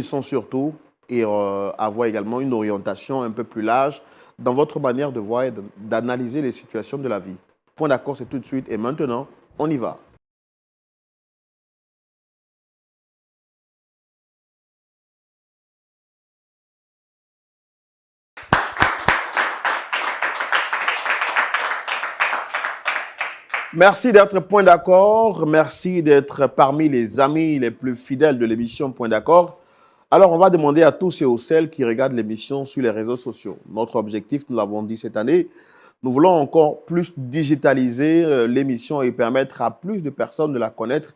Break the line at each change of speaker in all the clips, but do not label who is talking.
Sont surtout et avoir également une orientation un peu plus large dans votre manière de voir et d'analyser les situations de la vie. Point d'accord, c'est tout de suite et maintenant, on y va. Merci d'être Point d'accord. Merci d'être parmi les amis les plus fidèles de l'émission Point d'accord. Alors, on va demander à tous et aux celles qui regardent l'émission sur les réseaux sociaux. Notre objectif, nous l'avons dit cette année, nous voulons encore plus digitaliser l'émission et permettre à plus de personnes de la connaître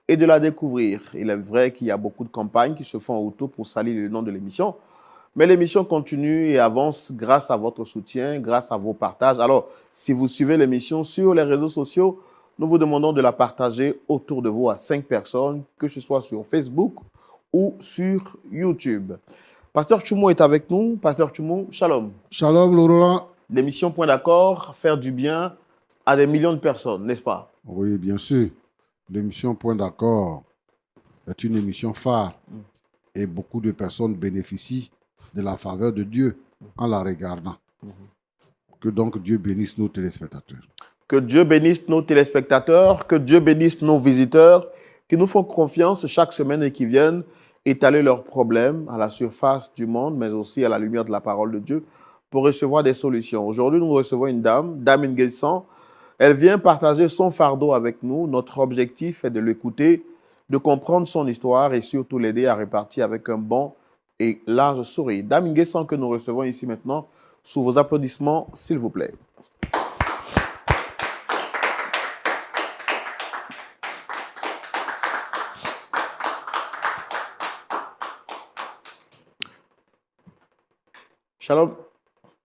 et de la découvrir. Il est vrai qu'il y a beaucoup de campagnes qui se font autour pour salir le nom de l'émission, mais l'émission continue et avance grâce à votre soutien, grâce à vos partages. Alors, si vous suivez l'émission sur les réseaux sociaux, nous vous demandons de la partager autour de vous à 5 personnes, que ce soit sur Facebook ou sur YouTube. Pasteur Choumo est avec nous. Pasteur Choumo, shalom.
Shalom, Laurent.
L'émission Point d'accord, faire du bien à des millions de personnes, n'est-ce pas?
Oui, bien sûr. L'émission Point d'accord est une émission phare et beaucoup de personnes bénéficient de la faveur de Dieu en la regardant. Que donc Dieu bénisse nos téléspectateurs.
Que Dieu bénisse nos téléspectateurs, que Dieu bénisse nos visiteurs qui nous font confiance chaque semaine et qui viennent étaler leurs problèmes à la surface du monde, mais aussi à la lumière de la parole de Dieu pour recevoir des solutions. Aujourd'hui, nous recevons une dame, Dame Nguessan. Elle vient partager son fardeau avec nous. Notre objectif est de l'écouter, de comprendre son histoire et surtout l'aider à répartir avec un bon et large sourire. Dame Nguessan que nous recevons ici maintenant, sous vos applaudissements, s'il vous plaît. Shalom.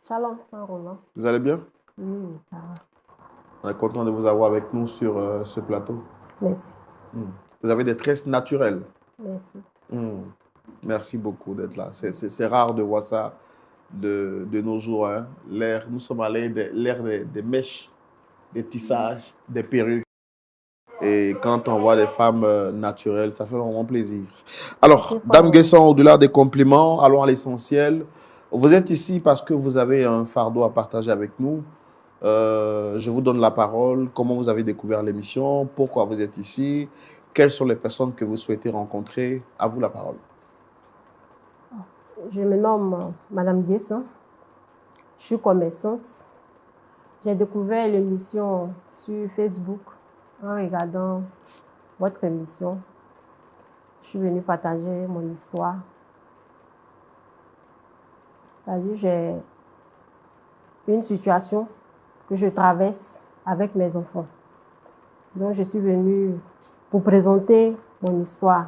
Shalom, Roland.
Vous allez bien?
Oui, ça va.
On est content de vous avoir avec nous sur ce plateau.
Merci.
Vous avez des tresses naturelles.
Merci.
Merci beaucoup d'être là. C'est rare de voir ça de nos jours. Hein. Nous sommes à l'ère des mèches, des tissages, des perruques. Et quand on voit des femmes naturelles, ça fait vraiment plaisir. Alors, Dame Nguessan, au-delà des compliments, allons à l'essentiel. Vous êtes ici parce que vous avez un fardeau à partager avec nous. Je vous donne la parole. Comment vous avez découvert l'émission? Pourquoi vous êtes ici? Quelles sont les personnes que vous souhaitez rencontrer? À vous la parole.
Je me nomme Madame Nguessan. Je suis commerçante. J'ai découvert l'émission sur Facebook en regardant votre émission. Je suis venue partager mon histoire. C'est-à-dire, j'ai une situation que je traverse avec mes enfants. Donc, je suis venue pour présenter mon histoire,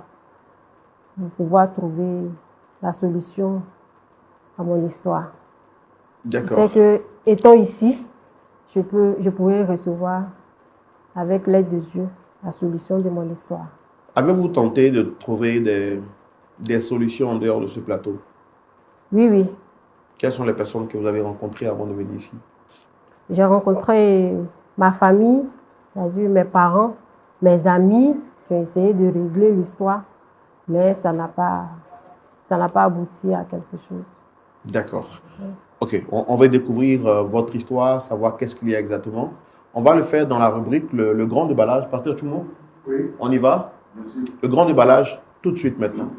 pour pouvoir trouver la solution à mon histoire.
D'accord.
Je sais que, étant ici, je pourrais recevoir, avec l'aide de Dieu, la solution de mon histoire.
Avez-vous tenté de trouver des solutions en dehors de ce plateau?
Oui, oui.
Quelles sont les personnes que vous avez rencontrées avant de venir ici?
J'ai rencontré ma famille, c'est-à-dire mes parents, mes amis, qui ont essayé de régler l'histoire, mais ça n'a pas abouti à quelque chose.
D'accord. Ok, on va découvrir votre histoire, savoir qu'est-ce qu'il y a exactement. On va le faire dans la rubrique le grand déballage. Pasteur Choumo?
Oui.
On y va?
Bien sûr.
Le grand déballage, tout de suite maintenant.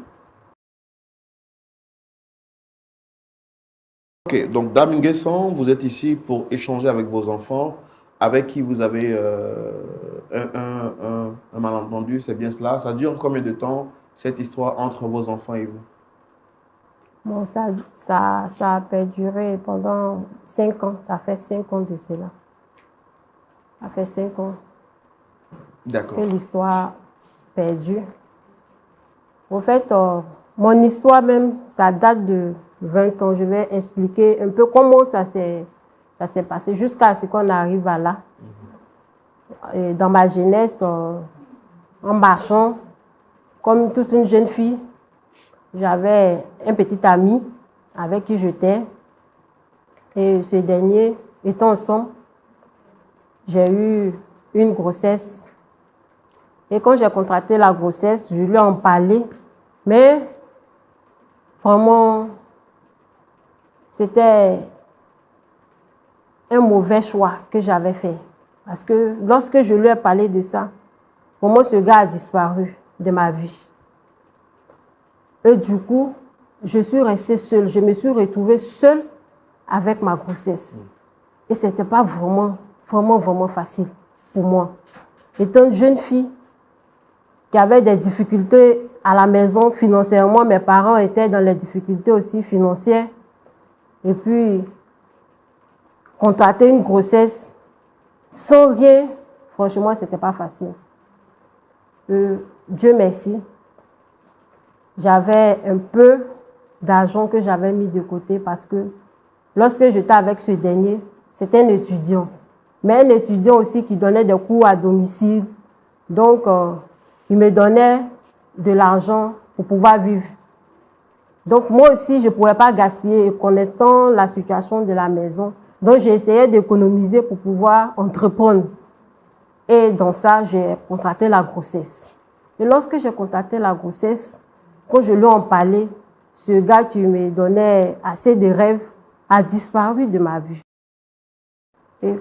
Ok, donc Dame Nguessan, vous êtes ici pour échanger avec vos enfants, avec qui vous avez un malentendu, c'est bien cela. Ça dure combien de temps, cette histoire entre vos enfants et vous?
Bon, ça a perduré pendant 5 ans. Ça fait 5 ans de cela. Ça fait 5 ans
D'accord.
que l'histoire perdure. En fait, mon histoire même, ça date de 20 ans. Je vais expliquer un peu comment ça s'est passé jusqu'à ce qu'on arrive à là. Et dans ma jeunesse, en marchant, comme toute une jeune fille, j'avais un petit ami avec qui j'étais. Et ce dernier, étant ensemble, j'ai eu une grossesse. Et quand j'ai contracté la grossesse, je lui ai en parlé. Mais vraiment, c'était un mauvais choix que j'avais fait. Parce que lorsque je lui ai parlé de ça, vraiment ce gars a disparu de ma vie. Et du coup, je suis restée seule. Je me suis retrouvée seule avec ma grossesse. Et ce n'était pas vraiment facile pour moi. Étant une jeune fille qui avait des difficultés à la maison financièrement, mes parents étaient dans les difficultés aussi financières. Et puis, contracter une grossesse sans rien, franchement, ce n'était pas facile. Dieu merci, j'avais un peu d'argent que j'avais mis de côté parce que lorsque j'étais avec ce dernier, c'était un étudiant. Mais un étudiant aussi qui donnait des cours à domicile. Donc, il me donnait de l'argent pour pouvoir vivre. Donc, moi aussi, je ne pouvais pas gaspiller, connaissant la situation de la maison. Donc, j'ai essayé d'économiser pour pouvoir entreprendre. Et dans ça, j'ai contracté la grossesse. Et lorsque j'ai contracté la grossesse, quand je lui en parlais, ce gars qui me donnait assez de rêves a disparu de ma vie. Et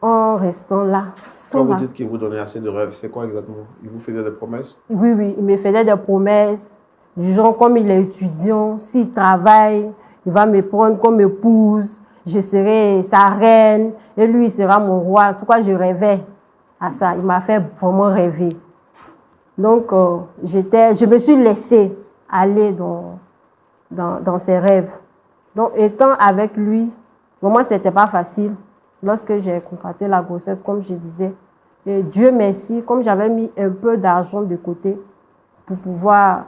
en restant là,
Quand vous dites qu'il vous donnait assez de rêves, c'est quoi exactement? Il vous faisait des promesses?
Oui, il me faisait des promesses. Du genre, comme il est étudiant, s'il travaille, il va me prendre comme épouse, je serai sa reine et lui, il sera mon roi. En tout cas, je rêvais à ça. Il m'a fait vraiment rêver. Donc, je me suis laissée aller dans ses rêves. Donc, étant avec lui, vraiment, ce n'était pas facile. Lorsque j'ai contracté la grossesse, comme je disais, et Dieu merci, comme j'avais mis un peu d'argent de côté pour pouvoir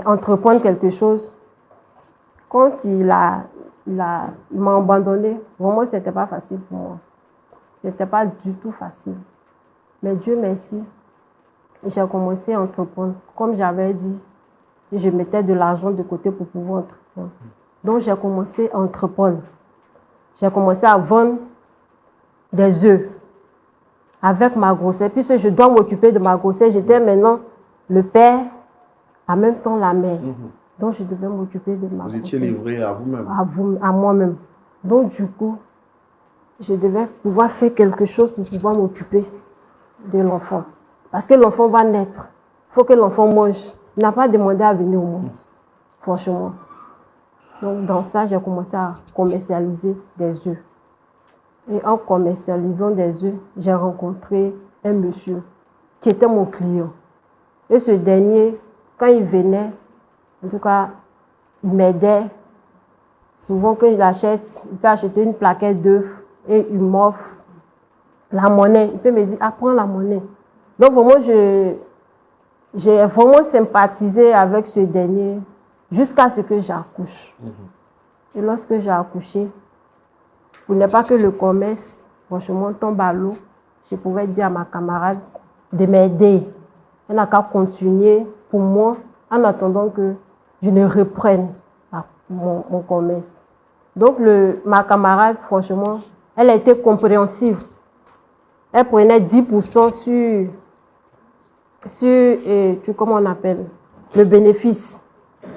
entreprendre quelque chose, quand il m'a abandonné, vraiment, ce n'était pas facile pour moi. Ce n'était pas du tout facile. Mais Dieu merci, j'ai commencé à entreprendre. Comme j'avais dit, je mettais de l'argent de côté pour pouvoir entreprendre. Donc, j'ai commencé à entreprendre. J'ai commencé à vendre des œufs avec ma grossesse. Puisque je dois m'occuper de ma grossesse, j'étais maintenant le père, en même temps la mère. Donc, je devais m'occuper de ma grossesse.
Vous étiez livré à vous-même?
À moi-même. Donc, du coup, je devais pouvoir faire quelque chose pour pouvoir m'occuper de l'enfant. Parce que l'enfant va naître. Il faut que l'enfant mange. Il n'a pas demandé à venir au monde. Franchement. Donc, dans ça, j'ai commencé à commercialiser des œufs. Et en commercialisant des œufs, j'ai rencontré un monsieur qui était mon client. Et ce dernier, quand il venait, en tout cas, il m'aidait. Souvent, quand il achète, il peut acheter une plaquette d'œufs et il m'offre la monnaie. Il peut me dire, prends la monnaie. Donc, vraiment, j'ai vraiment sympathisé avec ce dernier jusqu'à ce que j'accouche. Et lorsque j'ai accouché, pour ne pas que le commerce, franchement, tombe à l'eau, je pouvais dire à ma camarade de m'aider. Elle n'a qu'à continuer pour moi en attendant que je ne reprenne mon commerce. Donc, ma camarade, franchement, elle a été compréhensive. Elle prenait 10% sur comment on appelle, le bénéfice.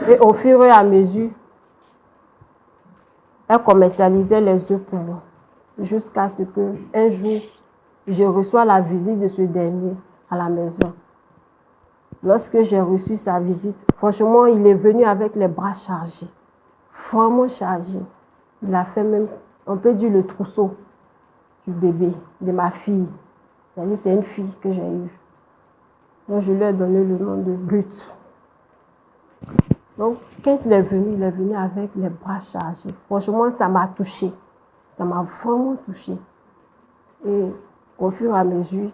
Et au fur et à mesure, elle commercialisait les œufs pour moi. Jusqu'à ce qu'un jour, je reçois la visite de ce dernier à la maison. Lorsque j'ai reçu sa visite, franchement, il est venu avec les bras chargés. Vraiment chargés. Il a fait même, on peut dire, le trousseau du bébé, de ma fille. C'est une fille que j'ai eue. Donc, je lui ai donné le nom de Ruth. Donc, quand il est venu avec les bras chargés. Franchement, ça m'a touchée. Ça m'a vraiment touchée. Et au fur et à mesure,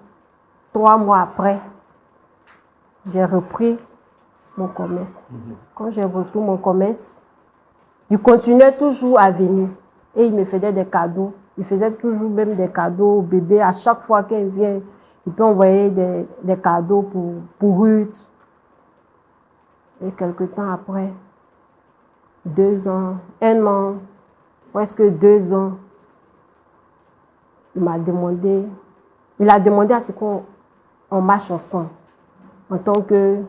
3 mois après, j'ai repris mon commerce. Quand j'ai repris mon commerce, il continuait toujours à venir. Et il me faisait des cadeaux. Il faisait toujours même des cadeaux au bébé. À chaque fois qu'il vient, il peut envoyer des cadeaux pour Ruth. Et quelque temps après, 2 ans, 1 an, presque 2 ans, il a demandé à ce qu'on marche ensemble en tant que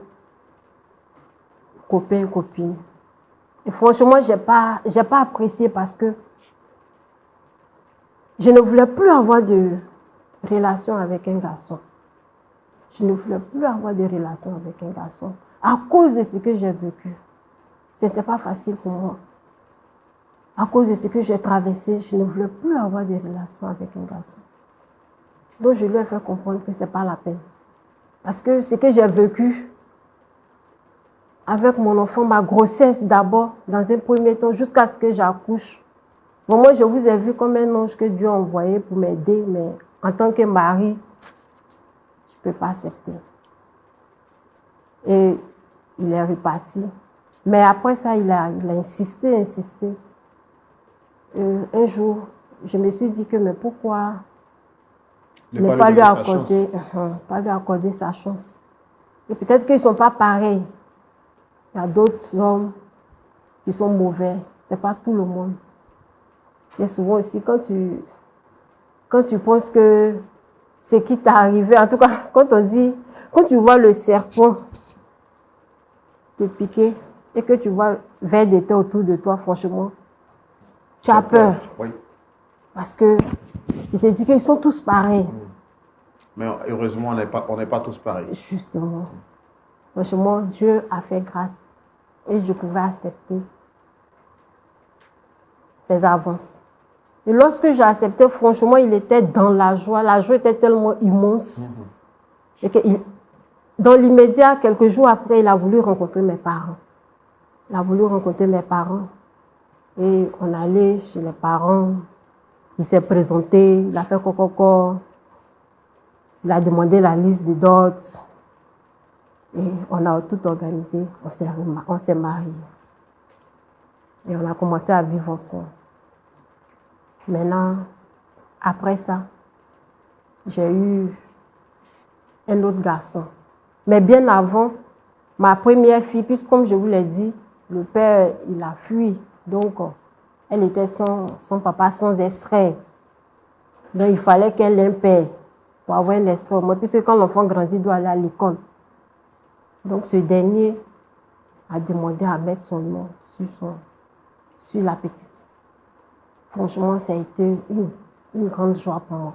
copain, copine. Et franchement, j'ai pas apprécié parce que je ne voulais plus avoir de relation avec un garçon. Je ne voulais plus avoir de relation avec un garçon à cause de ce que j'ai vécu. Ce n'était pas facile pour moi. À cause de ce que j'ai traversé, je ne voulais plus avoir de relation avec un garçon. Donc, je lui ai fait comprendre que ce n'est pas la peine. Parce que ce que j'ai vécu avec mon enfant, ma grossesse d'abord, dans un premier temps, jusqu'à ce que j'accouche. Bon, moi, je vous ai vu comme un ange que Dieu a envoyé pour m'aider, mais en tant que mari, je ne peux pas accepter. Et il est reparti. Mais après ça, il a insisté. Un jour, je me suis dit que, mais pourquoi ne pas lui accorder sa chance? Et peut-être qu'ils ne sont pas pareils. Il y a d'autres hommes qui sont mauvais. Ce n'est pas tout le monde. C'est souvent aussi quand tu penses que ce qui t'est arrivé, en tout cas, quand tu vois le serpent te piquer et que tu vois vers des têtes autour de toi, franchement, tu as peur.
Oui.
Parce que tu te dis qu'ils sont tous pareils.
Mais heureusement, on n'est pas tous pareils.
Justement. Franchement, Dieu a fait grâce et je pouvais accepter ses avances. Et lorsque j'ai accepté, franchement, il était dans la joie. La joie était tellement immense. Et que dans l'immédiat, quelques jours après, il a voulu rencontrer mes parents. Et on allait chez les parents. Il s'est présenté, il a fait coco. Il a demandé la liste des dots. Et on a tout organisé. On s'est mariés. Et on a commencé à vivre ensemble. Maintenant, après ça, j'ai eu un autre garçon. Mais bien avant, ma première fille, puisque comme je vous l'ai dit, le père, il a fui. Donc, elle était sans papa, sans extrait. Donc, il fallait qu'elle ait un père pour avoir un extrait au moins, puisque quand l'enfant grandit, il doit aller à l'école. Donc, ce dernier a demandé à mettre son nom sur la petite. Franchement, ça a été une grande joie pour moi.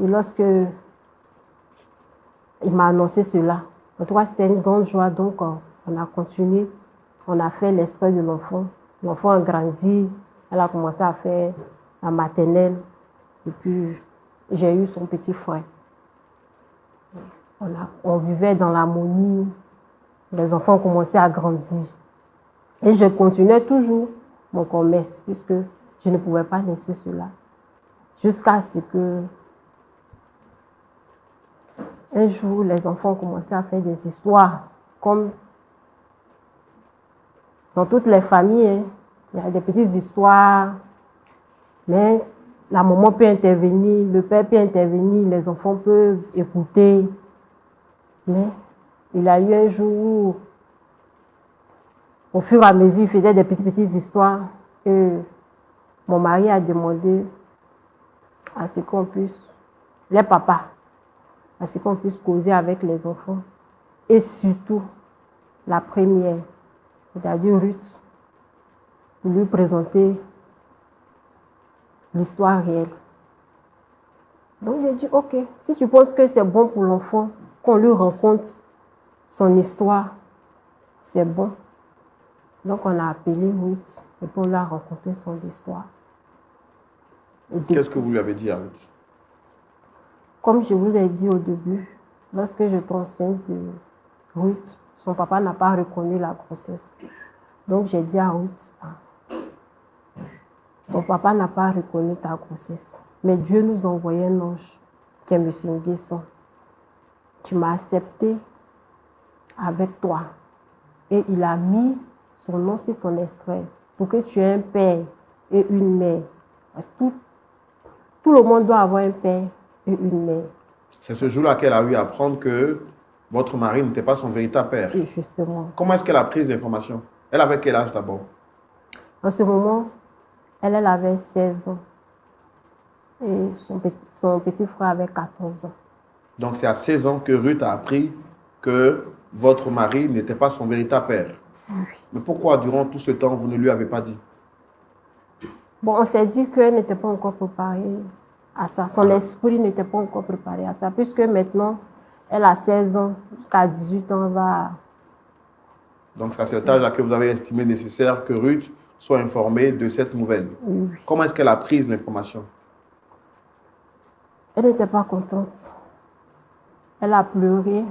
Et lorsque il m'a annoncé cela, en tout cas, c'était une grande joie. Donc, on a continué. On a fait l'extrait de l'enfant. L'enfant a grandi. Elle a commencé à faire la maternelle. Et puis, j'ai eu son petit frère. On vivait dans l'harmonie. Les enfants ont commencé à grandir. Et je continuais toujours mon commerce, puisque je ne pouvais pas laisser cela. Jusqu'à ce que, un jour, les enfants ont commencé à faire des histoires. Comme dans toutes les familles, hein, il y a des petites histoires. Mais la maman peut intervenir, le père peut intervenir, les enfants peuvent écouter. Mais il y a eu un jour où, au fur et à mesure, il faisait des petites histoires. Et mon mari a demandé à ce qu'on puisse, les papas, à ce qu'on puisse causer avec les enfants. Et surtout, la première, c'est-à-dire Ruth, pour lui présenter l'histoire réelle. Donc j'ai dit, ok, si tu penses que c'est bon pour l'enfant, qu'on lui raconte son histoire, c'est bon. Donc on a appelé Ruth et pour lui raconter son histoire.
Qu'est-ce que vous lui avez dit à Ruth?
Comme je vous ai dit au début, lorsque je tombe enceinte de Ruth, son papa n'a pas reconnu la grossesse. Donc j'ai dit à Ruth, ton papa n'a pas reconnu ta grossesse. Mais Dieu nous a envoyé un ange qui est M. Nguessan. Tu m'as accepté avec toi. Et il a mis son nom sur ton extrait pour que tu aies un père et une mère. Parce que tout le monde doit avoir un père et une mère.
C'est ce jour-là qu'elle a eu à apprendre que votre mari n'était pas son véritable père.
Et justement.
Comment est-ce qu'elle a pris l'information? Elle avait quel âge d'abord?
En ce moment, elle avait 16 ans. Et son petit frère avait 14 ans.
Donc c'est à 16 ans que Ruth a appris que votre mari n'était pas son véritable père.
Oui.
Mais pourquoi, durant tout ce temps, vous ne lui avez pas dit?
Bon, on s'est dit qu'elle n'était pas encore préparée à ça. Son esprit n'était pas encore préparé à ça. Puisque maintenant, elle a 16 ans, jusqu'à 18 ans, elle va...
Donc, c'est à cet âge-là que vous avez estimé nécessaire que Ruth soit informée de cette nouvelle.
Oui.
Comment est-ce qu'elle a pris l'information?
Elle n'était pas contente. Elle a pleuré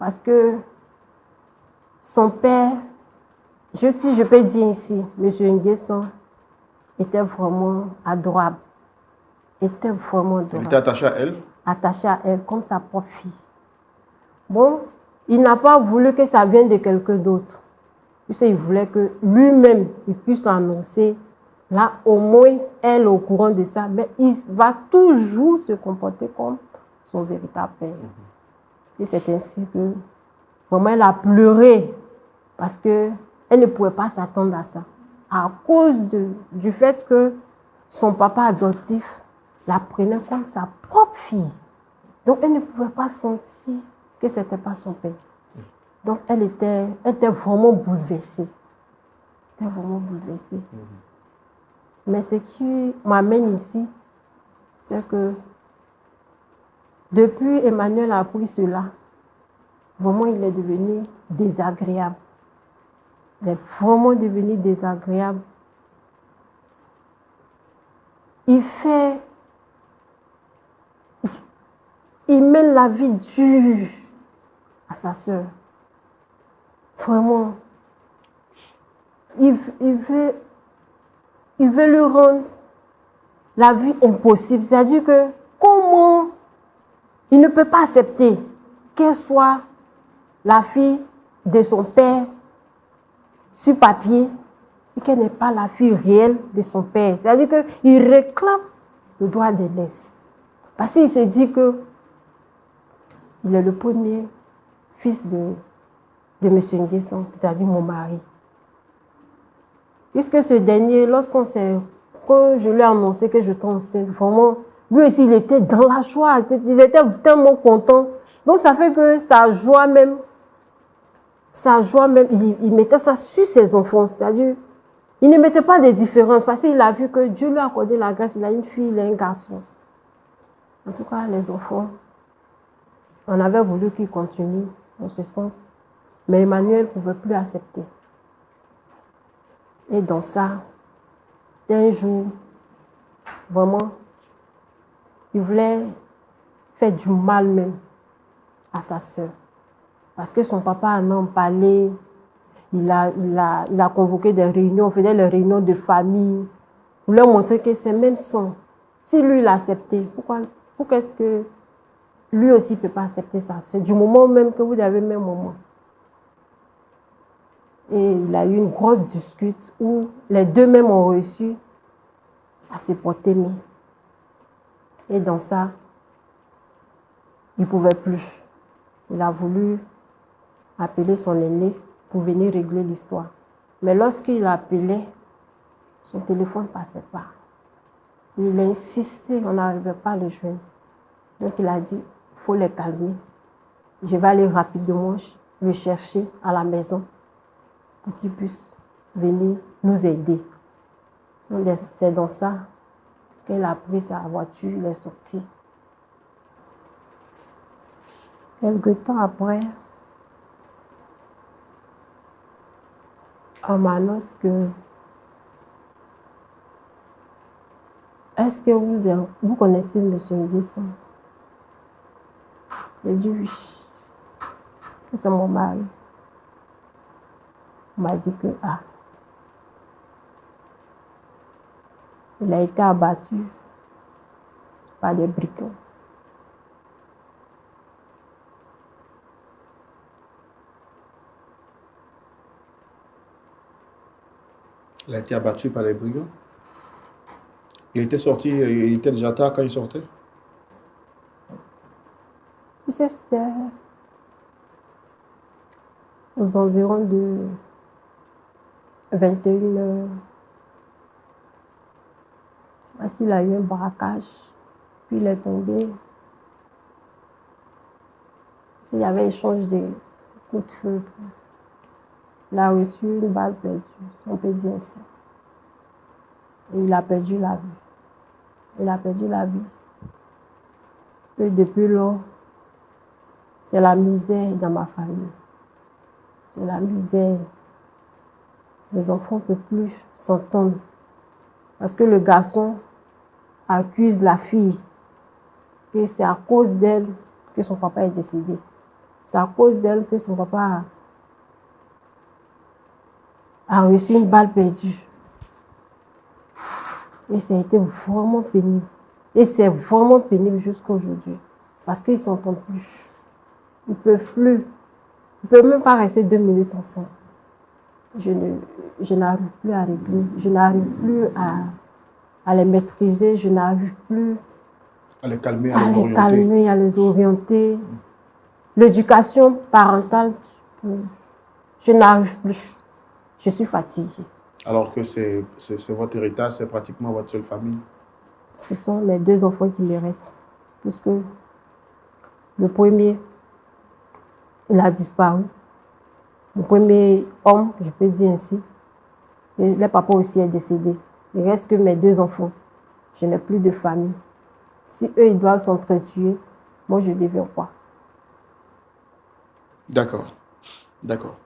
parce que son père, si je peux dire ici, M. Nguesson, était vraiment adorable. Était vraiment adorable.
Il était attaché à elle?
Attaché à elle comme sa propre fille. Bon, il n'a pas voulu que ça vienne de quelqu'un d'autre. Il voulait que lui-même, il puisse annoncer. Là, au moins, elle est au courant de ça. Mais il va toujours se comporter comme son véritable père. Et c'est ainsi que, vraiment, elle a pleuré. Parce qu'elle ne pouvait pas s'attendre à ça. À cause du fait que son papa adoptif la prenait comme sa propre fille. Donc, elle ne pouvait pas sentir que ce n'était pas son père. Donc, elle était vraiment bouleversée. Elle était vraiment bouleversée. Mais ce qui m'amène ici, c'est que depuis Emmanuel a appris cela, vraiment, il est devenu désagréable. Il est vraiment devenu désagréable. Il mène la vie dure à sa sœur. Vraiment. Il veut lui rendre la vie impossible. C'est-à-dire que comment il ne peut pas accepter qu'elle soit la fille de son père sur papier et qu'elle n'est pas la fille réelle de son père. C'est-à-dire qu'il réclame le droit d'aînesse. Parce qu'il se dit qu'il est le premier fils de M. Nguesson, c'est-à-dire mon mari. Puisque ce dernier, quand je lui ai annoncé que je suis enceinte, vraiment, lui aussi, il était dans la joie, il était tellement content. Donc, ça fait que sa joie même, il mettait ça sur ses enfants, c'est-à-dire, il ne mettait pas de différence parce qu'il a vu que Dieu lui a accordé la grâce, il a une fille, il a un garçon. En tout cas, les enfants, on avait voulu qu'ils continuent dans ce sens, mais Emmanuel ne pouvait plus accepter. Et dans ça, un jour, vraiment, il voulait faire du mal même à sa sœur. Parce que son papa en a parlé, il a convoqué des réunions, on faisait les réunions de famille. Il voulait montrer que c'est même sang. Si lui, il a accepté, pourquoi est-ce que lui aussi ne peut pas accepter sa sœur? Du moment même que vous avez le même moment. Et il a eu une grosse dispute où les deux mêmes ont réussi à se porter main. Et dans ça, il ne pouvait plus. Il a voulu appeler son aîné pour venir régler l'histoire. Mais lorsqu'il appelait, son téléphone ne passait pas. Il a insisté, on n'arrivait pas à le joindre. Donc il a dit, il faut les calmer. Je vais aller rapidement le chercher à la maison pour qu'il puisse venir nous aider. C'est dans ça qu'elle a pris sa voiture, il est sorti. Quelque temps après, on m'annonce que est-ce que vous connaissez M. Nguesson? J'ai dit oui, que c'est mon mari. On m'a dit que il a été abattu par des brigands.
Il a été abattu par les brigands. Il était sorti, il était déjà tard quand il sortait.
C'était aux environs de 21h. Parce qu'il a eu un braquage, puis il est tombé. Il y avait échange coup de feu. Il a reçu une balle perdue, on peut dire ainsi. Et il a perdu la vie. Il a perdu la vie. Et depuis lors, c'est la misère dans ma famille. C'est la misère. Les enfants ne peuvent plus s'entendre. Parce que le garçon accuse la fille que c'est à cause d'elle que son papa est décédé. C'est à cause d'elle que son papa a reçu une balle perdue. Et ça a été vraiment pénible. Et c'est vraiment pénible jusqu'à aujourd'hui. Parce qu'ils ne s'entendent plus. Ils ne peuvent plus. Ils ne peuvent même pas rester 2 minutes ensemble. Je n'arrive plus à régler. Je n'arrive plus à les maîtriser. Je n'arrive plus
À les calmer,
à les calmer, à les orienter. L'éducation parentale, je n'arrive plus. Je suis fatiguée.
Alors que c'est votre héritage, c'est pratiquement votre seule famille.
Ce sont mes 2 enfants qui me restent. Puisque le premier, il a disparu. Le premier homme, je peux dire ainsi. Et le papa aussi est décédé. Il ne reste que mes 2 enfants. Je n'ai plus de famille. Si eux, ils doivent s'entretuer, moi, je deviens quoi?
D'accord. D'accord.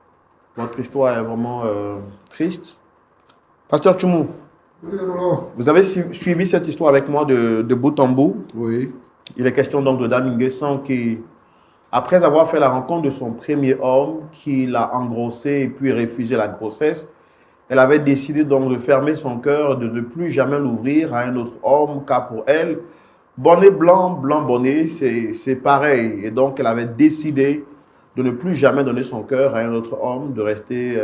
Votre histoire est vraiment triste. Pasteur Tchoumou,
Oui, Roland.
vous avez suivi cette histoire avec moi de bout en bout.
Oui.
Il est question donc de Dame Nguessan qui, après avoir fait la rencontre de son premier homme, qui l'a engrossé et puis refusé la grossesse, elle avait décidé donc de fermer son cœur, de ne plus jamais l'ouvrir à un autre homme, car pour elle, bonnet blanc, blanc bonnet, c'est pareil. Et donc, elle avait décidé de ne plus jamais donner son cœur à un autre homme, de rester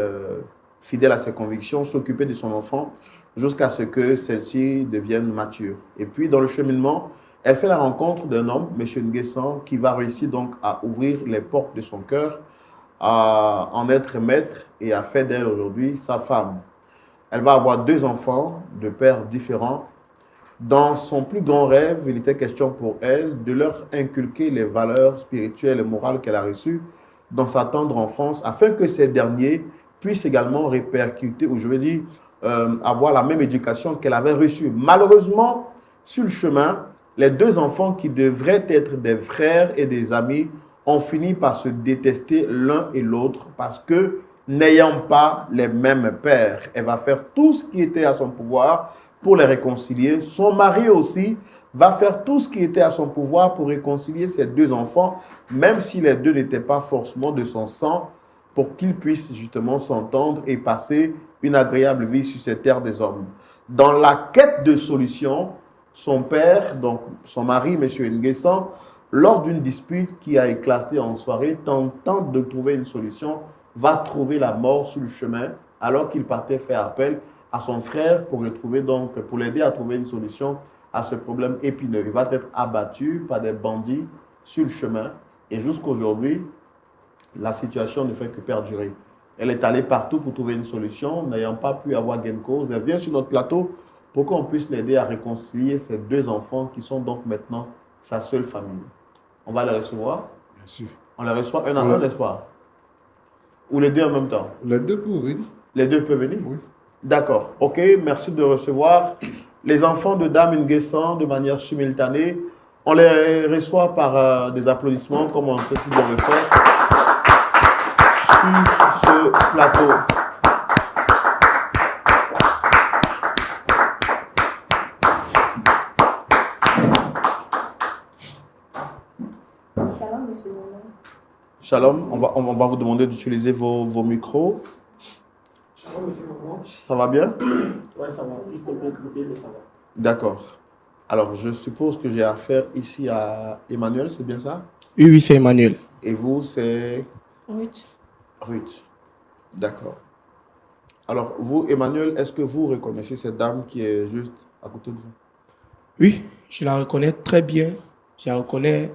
fidèle à ses convictions, s'occuper de son enfant, jusqu'à ce que celle-ci devienne mature. Et puis, dans le cheminement, elle fait la rencontre d'un homme, M. Nguessan, qui va réussir donc à ouvrir les portes de son cœur, à en être maître et à faire d'elle aujourd'hui sa femme. Elle va avoir 2 enfants de pères différents. Dans son plus grand rêve, il était question pour elle de leur inculquer les valeurs spirituelles et morales qu'elle a reçues dans sa tendre enfance, afin que ces derniers puissent également répercuter, ou je veux dire, avoir la même éducation qu'elle avait reçue. Malheureusement, sur le chemin, les 2 enfants qui devraient être des frères et des amis ont fini par se détester l'un et l'autre parce que, n'ayant pas les mêmes pères, elle va faire tout ce qui était à son pouvoir pour les réconcilier. Son mari aussi va faire tout ce qui était à son pouvoir pour réconcilier ses 2 enfants, même si les 2 n'étaient pas forcément de son sang, pour qu'ils puissent justement s'entendre et passer une agréable vie sur cette terre des hommes. Dans la quête de solution, son père, donc son mari, M. Nguessan, lors d'une dispute qui a éclaté en soirée, tentant de trouver une solution, va trouver la mort sur le chemin, alors qu'il partait faire appel à son frère pour l'aider à trouver une solution à ce problème épineux. Il va être abattu par des bandits sur le chemin et jusqu'aujourd'hui, la situation ne fait que perdurer. Elle est allée partout pour trouver une solution, n'ayant pas pu avoir gain de cause. Elle vient sur notre plateau pour qu'on puisse l'aider à réconcilier ses 2 enfants qui sont donc maintenant sa seule famille. On va les recevoir.
Bien sûr.
On les reçoit un à un, n'est-ce pas? Ou les 2 en même temps?
Les 2 peuvent venir.
Les 2 peuvent venir?
Oui.
D'accord. OK, merci de recevoir les enfants de Dame Nguessan de manière simultanée. On les reçoit par des applaudissements, comme on sait si bien le faire, sur ce plateau.
Shalom, monsieur Roland.
Shalom, on va vous demander d'utiliser vos micros. Ça va bien?
Ouais, ça va. Juste un peu grippé, mais ça va.
D'accord. Alors, je suppose que j'ai affaire ici à Emmanuel, c'est bien ça?
Oui, oui, c'est Emmanuel.
Et vous, c'est
Ruth.
Ruth. D'accord. Alors, vous, Emmanuel, est-ce que vous reconnaissez cette dame qui est juste à côté de vous?
Oui, je la reconnais très bien. Je la reconnais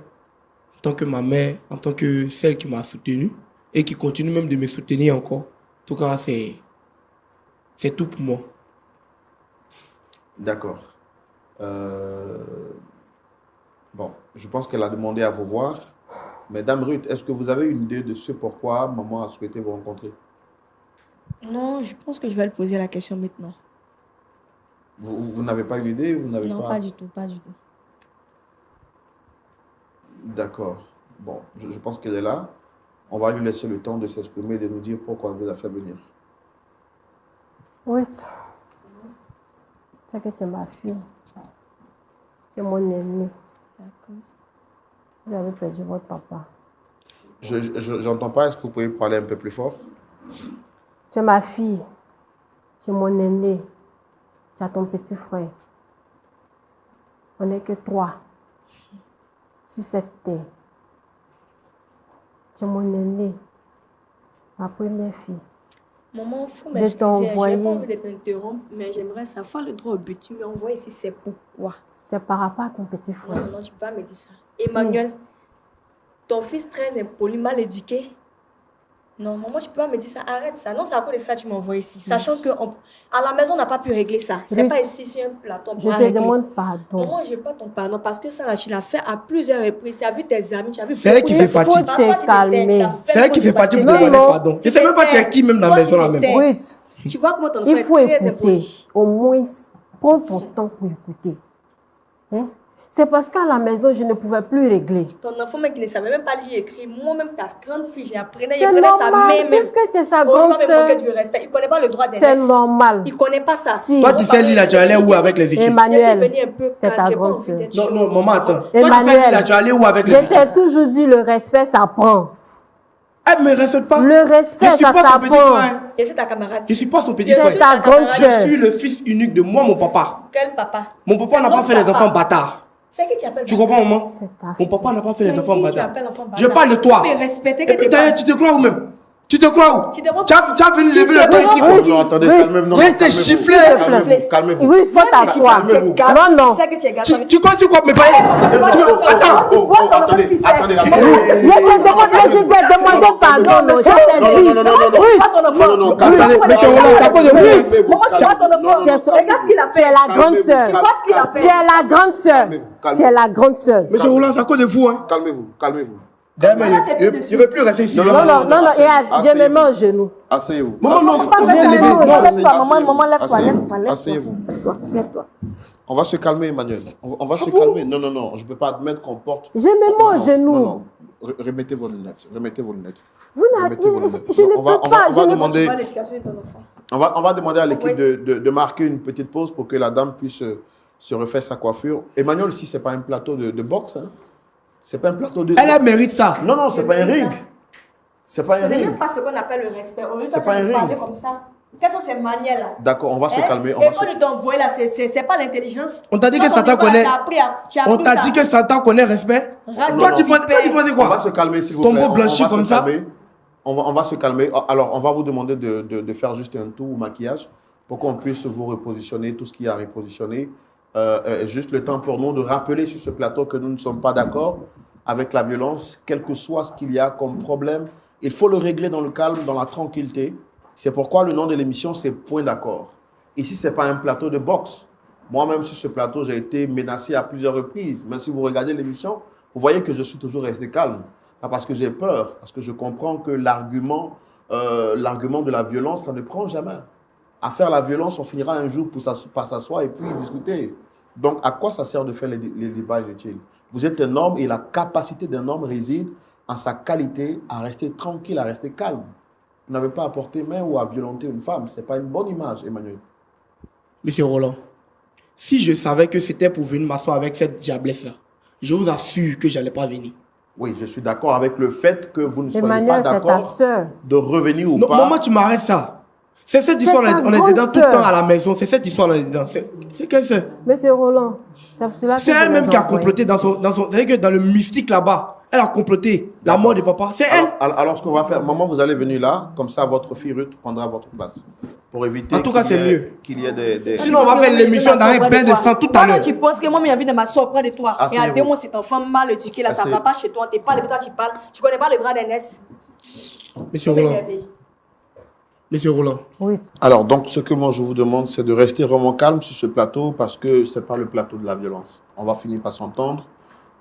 en tant que ma mère, en tant que celle qui m'a soutenu et qui continue même de me soutenir encore. En tout cas, c'est tout pour moi.
D'accord. Bon, je pense qu'elle a demandé à vous voir, Mesdames Ruth, est-ce que vous avez une idée de ce pourquoi maman a souhaité vous rencontrer?
Non, je pense que je vais lui poser la question maintenant.
Vous n'avez pas une idée? Vous n'avez
Non,
pas...
pas du tout, pas du tout.
D'accord. Bon, je pense qu'elle est là. On va lui laisser le temps de s'exprimer et de nous dire pourquoi elle vous a fait venir.
Oui. C'est que c'est ma fille. C'est mon aîné.
D'accord.
Vous avez perdu votre papa.
J'entends pas. Est-ce que vous pouvez parler un peu plus fort?
C'est ma fille. C'est mon aîné. Tu as ton petit frère. On n'est que 3 sur cette terre. C'est mon aîné. Ma première fille.
Maman, il faut
Je
m'excuser.
t'ai
Je n'ai
envoyé.
pas envie de t'interrompre, mais j'aimerais savoir le droit au but. Tu m'as envoyé ici, c'est pourquoi?
C'est par rapport à ton petit frère.
Non, non, tu peux pas me dire ça. Emmanuel, ton fils très impoli, mal éduqué. Non, maman, tu peux pas me dire ça. Arrête ça. Non, c'est à cause de ça que tu m'as envoyé ici. Sachant qu'à la maison, on n'a pas pu régler ça. C'est
Ruth,
pas ici sur un plateau. On
Je
pourra
te
régler.
demande pardon.
Maman, je n'ai pas ton pardon parce que ça, là, tu l'as fait à plusieurs reprises. Tu as vu tes amis, tu as vu.
C'est elle qui fait fatigue.
Toi, tu
T'es calmé.
tu l'as fait
C'est elle qui fait fatigue pour
Non,
demander
non.
pardon. Je sais même pas tu es qui même dans la
Toi,
maison là
tu
même.
t'es-
Ruth,
Tu vois comment ton enfant
il
est
faut
très
écouter.
impoli.
Au moins, prends ton temps pour écouter. Hein? C'est parce qu'à la maison, je ne pouvais plus régler.
Ton enfant même qui ne savait même pas lire et écrire. Moi-même, ta grande fille,
C'est
j'apprenais sa main
normal,
même.
puisque tu es sa
On
grande
doit me
sœur.
manquer du respect. Il ne connaît pas le droit
C'est
d'aînesse.
normal.
Il ne connaît pas ça.
Si.
Toi, tu sais lire là, tu allais où avec les études?
Je suis
Emmanuel,
venue un peu
c'est
calme,
ta
j'ai pas
grande
envie
sœur.
d'être
Non,
chaud.
non, maman, attends. Toi, tu sais lire
Emmanuel,
là, tu allais où avec les
je
études?
t'ai toujours dit, le respect, ça prend.
Elle me respecte pas.
Le respect,
Je suis
ça
pas son petit
s'apprend.
frère.
Et c'est ta camarade.
Je suis pas son petit
Je
C'est
suis
frère.
ta grande
camarade.
sœur.
Je suis le fils unique de moi, mon papa.
Quel papa?
Mon papa n'a pas
Notre
fait les
papa.
enfants bâtards.
C'est qui tu appelles
Tu
bâtard?
comprends, maman?
C'est ta
Mon papa
sœur.
n'a pas fait
C'est
les enfants
qui tu
bâtards.
appelles enfant
Je
bâtard?
parle de toi.
Mais respectez
Et
que
puis
t'es
d'ailleurs,
pas-
tu te crois où même? Tu te crois où?
Tu te crois-
Tu as venu
Tu
lever
te
le doigt ici.
crois-
quoi.
Oui.
Non, attendez,
Oui.
calmez-vous. Non,
Je
non,
t'ai
calmez-vous.
chifflé.
Calmez-vous, calmez-vous.
Oui, il faut t'asseoir.
Calmez-vous.
Non, non.
C'est que tu es gâteau.
Tu crois sur quoi me parler?
Attendez, attendez.
Je te demande, je vais demander pardon. Non, je t'ai
Non,
dit.
non, non, non, non, non.
Oui.
Non, non, non,
Attendez,
calmez-vous.
monsieur Roland, c'est à cause de vous.
Calmez-vous,
Maman, tu vois ton
calmez-vous.
enfant.
Non, non, non.
Regarde ce qu'il a
Tu es
fait.
la grande
Calmez-vous,
sœur.
Tu vois ce qu'il a
Tu
fait.
es la grande sœur.
Calmez-vous,
Tu es la grande sœur.
Monsieur Roland, c'est à cause de vous. Hein.
Calmez-vous, calmez-vous.
D'ailleurs, je ne veux plus rester ici.
Non,
Non, non, non, non.
Asseyez-vous.
Je me mets en genou.
Asseyez-vous.
Maman, non,
Asseyez-vous.
faut te lever.
Non,
Non,
lève-toi, maman, lève-toi,
Asseyez-vous.
lève-toi, lève-toi.
Asseyez-vous.
Lève-toi.
On va se calmer, Emmanuel. On va se calmer. Non, non, non. Je ne peux pas admettre qu'on porte.
Je me mets en
Non,
genou.
non. Remettez vos lunettes. Remettez vos lunettes.
Vous n'avez-
Remettez vos lunettes.
je ne
On va-
peux
on va-
pas.
on va
Je ne
demander-
Tu vois l'éducation de ton enfant.
On va demander à l'équipe
Oui.
de marquer une petite pause pour que la dame puisse se refaire sa coiffure. Emmanuel, ici, ce n'est pas un plateau de boxe. Hein. Ce n'est pas un plateau de...
Elle mérite ça.
Non, non, ce n'est pas un ring. C'est pas un
Ce n'est
ring.
même pas ce qu'on appelle le respect. On veut
C'est pas un ring.
parler comme ça. Quelles sont ces manières-là?
D'accord, on va se
Hein?
calmer.
Et quand ils t'ont envoyé là, c'est pas l'intelligence.
On t'a dit
Toi,
que
ton
Satan
niveau,
connaît.
tu as
On
appris
t'a
ça.
dit que Satan connaît respect.
Race
Toi,
de
tu pensais
vipère.
quoi?
On va se calmer, s'il vous
Ton
plaît.
beau blanchi
On va
comme
se
ça.
calmer. On va se calmer. Alors, on va vous demander de faire juste un tour au maquillage pour qu'on puisse vous repositionner, tout ce qu'il y a à repositionner. Juste le temps pour nous de rappeler sur ce plateau que nous ne sommes pas d'accord avec la violence, quel que soit ce qu'il y a comme problème. Il faut le régler dans le calme, dans la tranquillité. C'est pourquoi le nom de l'émission, c'est Point d'accord. Ici, ce n'est pas un plateau de boxe. Moi-même, sur ce plateau, j'ai été menacé à plusieurs reprises. Mais si vous regardez l'émission, vous voyez que je suis toujours resté calme. Pas parce que j'ai peur, parce que je comprends que l'argument de la violence, ça ne prend jamais. À faire la violence, on finira un jour par s'asseoir et puis discuter. Donc, à quoi ça sert de faire les débats inutiles? Vous êtes un homme et la capacité d'un homme réside en sa qualité à rester tranquille, à rester calme. Vous n'avez pas à porter main ou à violenter une femme. Ce n'est pas une bonne image, Emmanuel.
Monsieur Roland, si je savais que c'était pour venir m'asseoir avec cette diablesse-là, je vous assure que je n'allais pas venir.
Oui, je suis d'accord avec le fait que vous ne soyez pas
Emmanuel, c'est ta
d'accord
sœur.
de revenir ou
Non,
pas.
maman, tu m'arrêtes ça. C'est cette
C'est
histoire,
ta
on est
grande
dedans tout le
sœur.
temps à la maison. C'est cette histoire, on est dedans. C'est quelle sœur?
Monsieur Roland, c'est pour cela que
C'est
je
elle-même
les
qui a
envoie.
comploté dans son. C'est-à-dire que dans le mystique là-bas, elle a comploté la mort de papa. C'est elle.
Alors, ce qu'on va faire, maman, vous allez venir là, comme ça, votre fille Ruth prendra votre place. Pour éviter
En tout cas,
qu'il y
c'est
ait-
mieux.
qu'il y ait des...
Sinon, on va faire l'émission dans un bain de sang tout à l'heure.
Tu penses que moi, j'ai envie de m'asseoir auprès de toi. Et
Asseyez-vous.
à moi, cet enfant mal éduqué, là, ça ne va pas chez toi. Tu parles, toi, tu parles. Tu connais pas le droit d'aînesse.
Monsieur Roland. Monsieur Roland.
Oui.
Alors, donc, ce que moi, je vous demande, c'est de rester vraiment calme sur ce plateau parce que ce n'est pas le plateau de la violence. On va finir par s'entendre.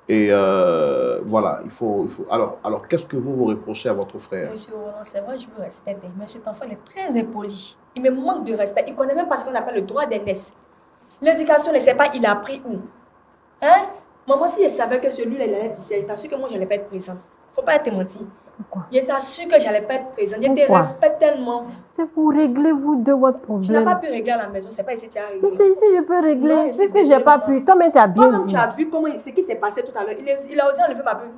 Et voilà, il faut... Alors qu'est-ce que vous reprochez à votre frère?
Monsieur Roland, c'est vrai, je vous respecte, mais cet enfant il est très impoli. Il me manque de respect. Il ne connaît même pas ce qu'on appelle le droit d'aînesse. L'éducation, ne sait pas, il a appris où. Hein? Maman, si elle savait que celui-là, il allait dire, il t'a su que moi, je n'allais pas être présente. Il ne faut pas te mentir.
Pourquoi?
Il t'a su que je n'allais pas être présente. Il te
Pourquoi?
respecte tellement.
C'est pour régler vous deux votre
Tu n'as
problème.
pas pu régler à la maison, c'est pas ici que tu as réglé.
Mais c'est ici je peux régler.
Non, je sais
Puisque
que
j'ai pas
maman.
pu. Toi-même, tu as bien
Toi-même,
dit.
tu as vu ce qui s'est passé tout à l'heure. Il a osé enlever ma bulle.